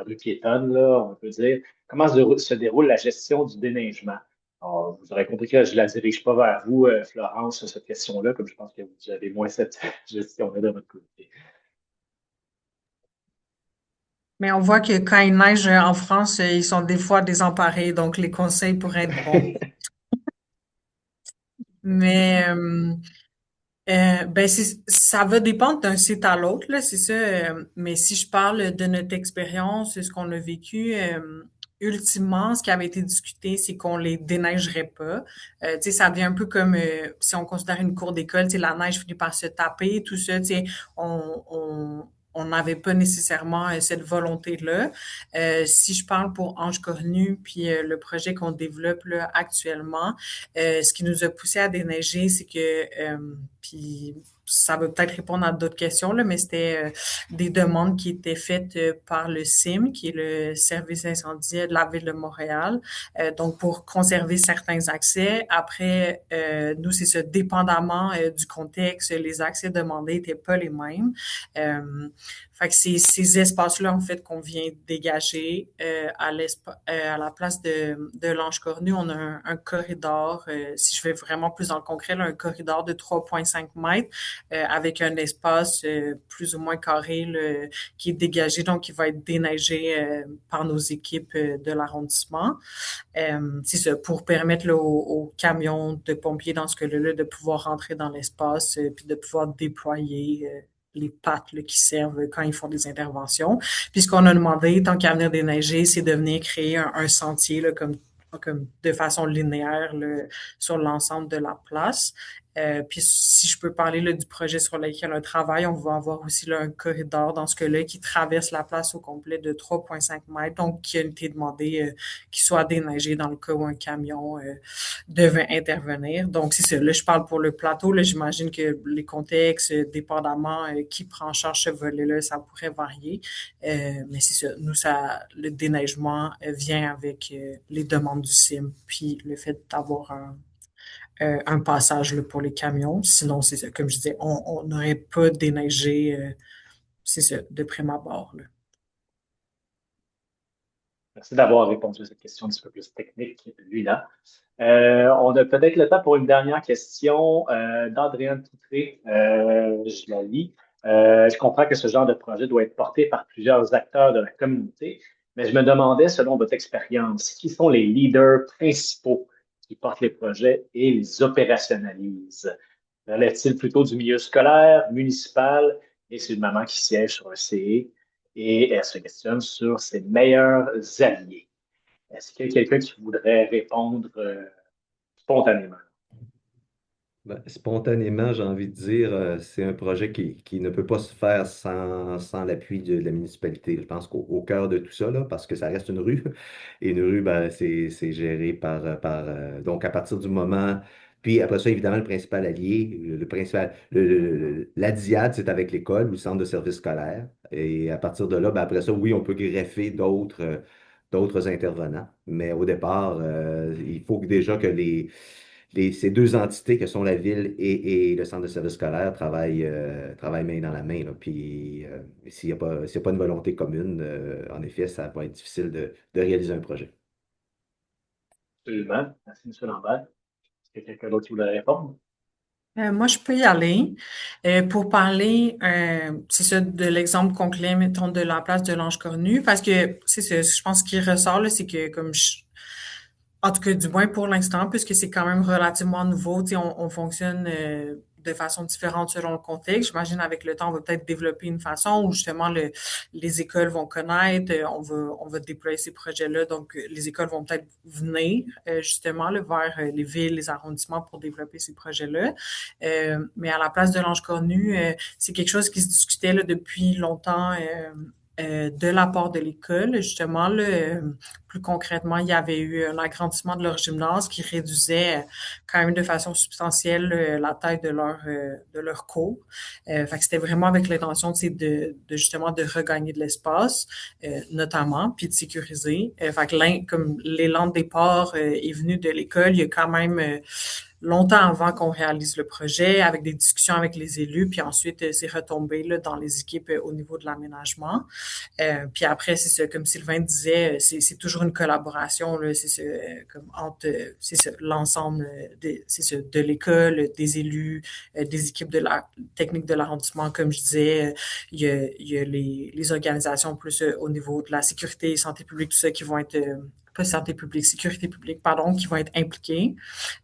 rue piétonne, là, on peut dire. Comment se déroule la gestion du déneigement? Alors, vous aurez compris que je ne la dirige pas vers vous, Florence, cette question-là, comme je pense que vous avez moins cette gestion-là de votre côté. Mais on voit que quand il neige en France, ils sont des fois désemparés, donc les conseils pourraient être bons. Mais ben ça va dépendre d'un site à l'autre, là, c'est ça. Mais si je parle de notre expérience, ce qu'on a vécu, ultimement, ce qui avait été discuté, c'est qu'on les déneigerait pas. Tu sais, ça devient un peu comme si on considère une cour d'école, tu sais, la neige finit par se taper, tout ça, tu sais, on n'avait pas nécessairement cette volonté-là. Si je parle pour Ange Cornu, puis le projet qu'on développe là, actuellement, ce qui nous a poussé à déneiger, c'est que, puis ça va peut-être répondre à d'autres questions, là, mais c'était des demandes qui étaient faites par le CIM, qui est le service incendie de la ville de Montréal, donc pour conserver certains accès. Après, nous, c'est ça, dépendamment du contexte, les accès demandés n'étaient pas les mêmes. Fait que c'est ces espaces-là, en fait, qu'on vient dégager à la place de l'Ange Cornu. On a un corridor, si je vais vraiment plus dans le concret, là, un corridor de 3,5 mètres avec un espace plus ou moins carré là, qui est dégagé, donc qui va être déneigé par nos équipes de l'arrondissement. C'est ça, pour permettre là, aux camions de pompiers dans ce cas-là de pouvoir rentrer dans l'espace puis de pouvoir déployer les pattes là, qui servent quand ils font des interventions. Puis ce qu'on a demandé, tant qu'à venir déneiger, c'est de venir créer un sentier là, comme de façon linéaire là, sur l'ensemble de la place. Puis si je peux parler là, du projet sur lequel on travaille, on va avoir aussi là, un corridor dans ce cas-là qui traverse la place au complet de 3,5 mètres, donc qui a été demandé qu'il soit déneigé dans le cas où un camion devait intervenir. Donc c'est ça, là je parle pour le plateau, là j'imagine que les contextes, dépendamment qui prend en charge ce volet-là, ça pourrait varier. Mais c'est ça, nous, le déneigement vient avec les demandes du CIM, puis le fait d'avoir un passage là, pour les camions. Sinon, c'est ça, comme je disais, on n'aurait pas déneigé, c'est ça, de prime abord. Là. Merci d'avoir répondu à cette question un petit peu plus technique, Luna. On a peut-être le temps pour une dernière question d'Adrienne Poutré. Je la lis. Je comprends que ce genre de projet doit être porté par plusieurs acteurs de la communauté, mais je me demandais, selon votre expérience, qui sont les leaders principaux qui portent les projets et les opérationnalisent? Relève-t-il plutôt du milieu scolaire, municipal, et c'est une maman qui siège sur un CE, et elle se questionne sur ses meilleurs alliés? Est-ce qu'il y a quelqu'un qui voudrait répondre spontanément? Ben, spontanément, j'ai envie de dire, c'est un projet qui ne peut pas se faire sans l'appui de la municipalité. Je pense qu'au cœur de tout ça, là, parce que ça reste une rue, et une rue, ben, c'est géré donc à partir du moment. Puis après ça, évidemment, le principal allié, le principal, la diade, c'est avec l'école ou le centre de service scolaire. Et à partir de là, ben, après ça, oui, on peut greffer d'autres intervenants. Mais au départ, il faut déjà que ces deux entités que sont la ville et le centre de service scolaire travaillent main dans la main, là. Puis s'il y a pas une volonté commune, en effet, ça va être difficile de réaliser un projet. Absolument. Merci, M. Lambert. Est-ce qu'il y a quelqu'un d'autre qui voudrait répondre? Moi, je peux y aller. Pour parler, c'est ça, de l'exemple concret, mettons, de la place de l'Ange Cornu, parce que c'est ça, je pense qu'il ressort, là, c'est que comme En tout cas, du moins pour l'instant, puisque c'est quand même relativement nouveau, tu sais, on fonctionne de façon différente selon le contexte. J'imagine avec le temps, on va peut-être développer une façon où justement les écoles vont connaître, on va déployer ces projets-là. Donc, les écoles vont peut-être venir justement là, vers les villes, les arrondissements pour développer ces projets-là. Mais à la place de l'Ange Cornu, c'est quelque chose qui se discutait là, depuis longtemps. De la part de l'école, justement, là, plus concrètement, il y avait eu un agrandissement de leur gymnase qui réduisait quand même de façon substantielle la taille de leur cours. Fait que c'était vraiment avec l'intention de justement de regagner de l'espace, notamment, puis de sécuriser. Fait que comme l'élan de départ est venu de l'école, il y a quand même longtemps avant qu'on réalise le projet, avec des discussions avec les élus, puis ensuite c'est retombé là, dans les équipes au niveau de l'aménagement. Puis après, c'est ça, comme Sylvain disait, c'est toujours une collaboration, là, c'est ça, comme entre, c'est ça, l'ensemble c'est ça, de l'école, des élus, des équipes de la technique de l'arrondissement, comme je disais, il y a les organisations plus au niveau de la sécurité, santé publique, tout ça, qui vont être pas santé publique, sécurité publique, pardon, qui vont être impliqués.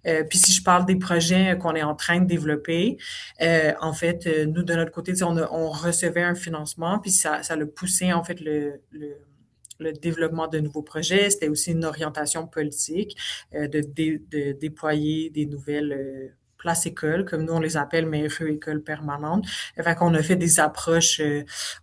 Puis si je parle des projets qu'on est en train de développer, en fait, nous, de notre côté, on recevait un financement, puis ça l'a poussé, en fait, le développement de nouveaux projets. C'était aussi une orientation politique de déployer des nouvelles places écoles, comme nous on les appelle, mais écoles permanentes. Fait qu'on a fait des approches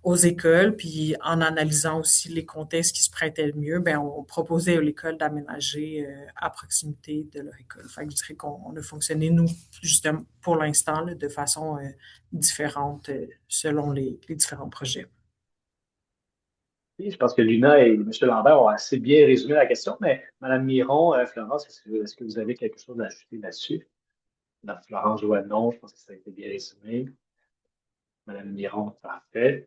aux écoles, puis en analysant aussi les contextes qui se prêtaient le mieux, ben on proposait à l'école d'aménager à proximité de leur école. Fait que je dirais qu'on a fonctionné, nous, justement, pour l'instant, là, de façon différente selon les différents projets. Oui, je pense que Luna et M. Lambert ont assez bien résumé la question, mais Mme Miron, Florence, est-ce que vous avez quelque chose à ajouter là-dessus? Mme Florence Joannon, je pense que ça a été bien résumé. Mme Miron, parfait.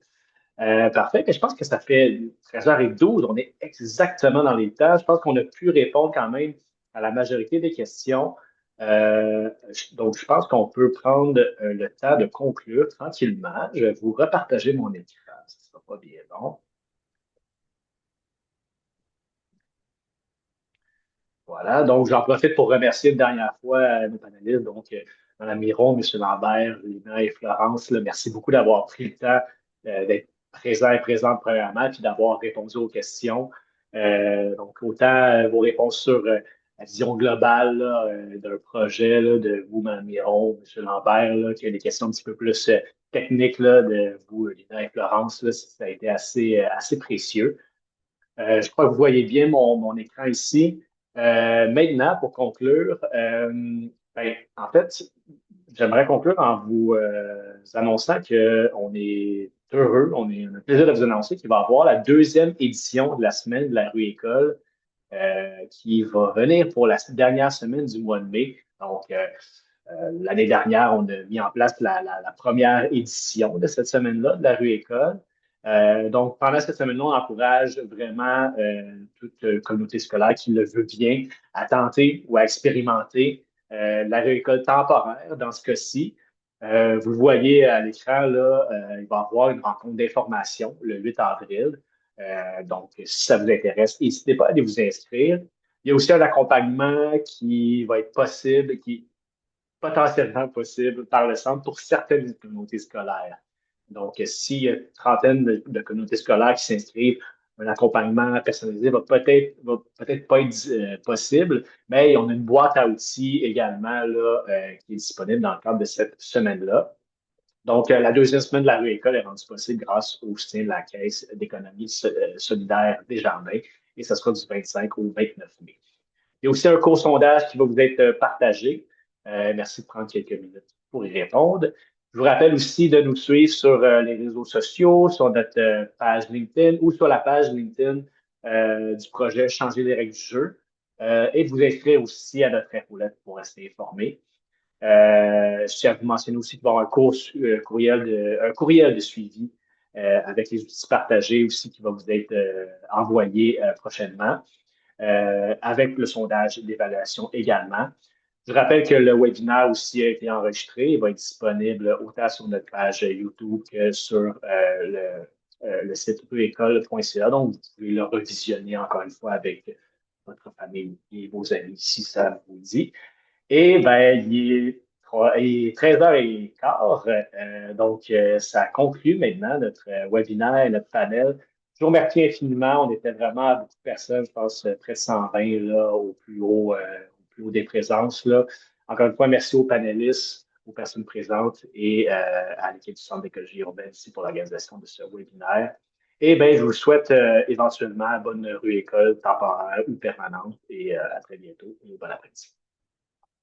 Parfait. Mais je pense que ça fait 13h12. On est exactement dans les temps. Je pense qu'on a pu répondre quand même à la majorité des questions. Donc, je pense qu'on peut prendre le temps de conclure tranquillement. Je vais vous repartager mon écran. Ce ne sera pas bien long. Voilà, donc j'en profite pour remercier une dernière fois nos panélistes, donc Mme Miron, M. Lambert, Lina et Florence. Là, merci beaucoup d'avoir pris le temps d'être présent et présente premièrement, puis d'avoir répondu aux questions. Donc, autant vos réponses sur la vision globale là, d'un projet là, de vous, Mme Miron, M. Lambert, là, qu'il y a des questions un petit peu plus techniques là, de vous, Lina et Florence, là, ça a été assez précieux. Je crois que vous voyez bien mon écran ici. Maintenant, pour conclure, ben, en fait, j'aimerais conclure en vous annonçant qu'on est heureux, on a le plaisir de vous annoncer qu'il va y avoir la deuxième édition de la semaine de la rue École qui va venir pour la dernière semaine du mois de mai. Donc, l'année dernière, on a mis en place la première édition de cette semaine-là de la rue École. Donc, pendant cette semaine-là, on encourage vraiment toute communauté scolaire qui le veut bien à tenter ou à expérimenter la rue École temporaire dans ce cas-ci. Vous le voyez à l'écran, là, il va y avoir une rencontre d'information le 8 avril. Donc, si ça vous intéresse, n'hésitez pas à aller vous inscrire. Il y a aussi un accompagnement qui va être possible, qui potentiellement possible par le centre pour certaines communautés scolaires. Donc, s'il y a une trentaine de communautés scolaires qui s'inscrivent, un accompagnement personnalisé va peut-être pas être possible, mais on a une boîte à outils également là, qui est disponible dans le cadre de cette semaine-là. Donc, la deuxième semaine de la rue École est rendue possible grâce au soutien de la Caisse d'économie solidaire Desjardins et ça sera du 25 au 29 mai. Il y a aussi un court sondage qui va vous être partagé. Merci de prendre quelques minutes pour y répondre. Je vous rappelle aussi de nous suivre sur les réseaux sociaux, sur notre page LinkedIn ou sur la page LinkedIn du projet Changer les règles du jeu et de vous inscrire aussi à notre infolette pour rester informé. Je tiens à vous mentionner aussi qu'il va y avoir un courriel de suivi avec les outils partagés aussi qui va vous être envoyé prochainement. Avec le sondage d'évaluation également. Je rappelle que le webinaire aussi a été enregistré. Il va être disponible autant sur notre page YouTube que sur le site ruécole.ca. Donc, vous pouvez le revisionner encore une fois avec votre famille et vos amis, si ça vous dit. Et ben, il est 13h15, donc ça conclut maintenant notre webinaire, notre panel. Je vous remercie infiniment. On était vraiment à beaucoup de personnes, je pense près de 120 là, au plus haut des présences. Là. Encore une fois, merci aux panélistes, aux personnes présentes et à l'équipe du Centre d'écologie urbaine ici pour l'organisation de ce webinaire. Et bien, je vous souhaite éventuellement bonne rue école temporaire ou permanente et à très bientôt et bon après-midi.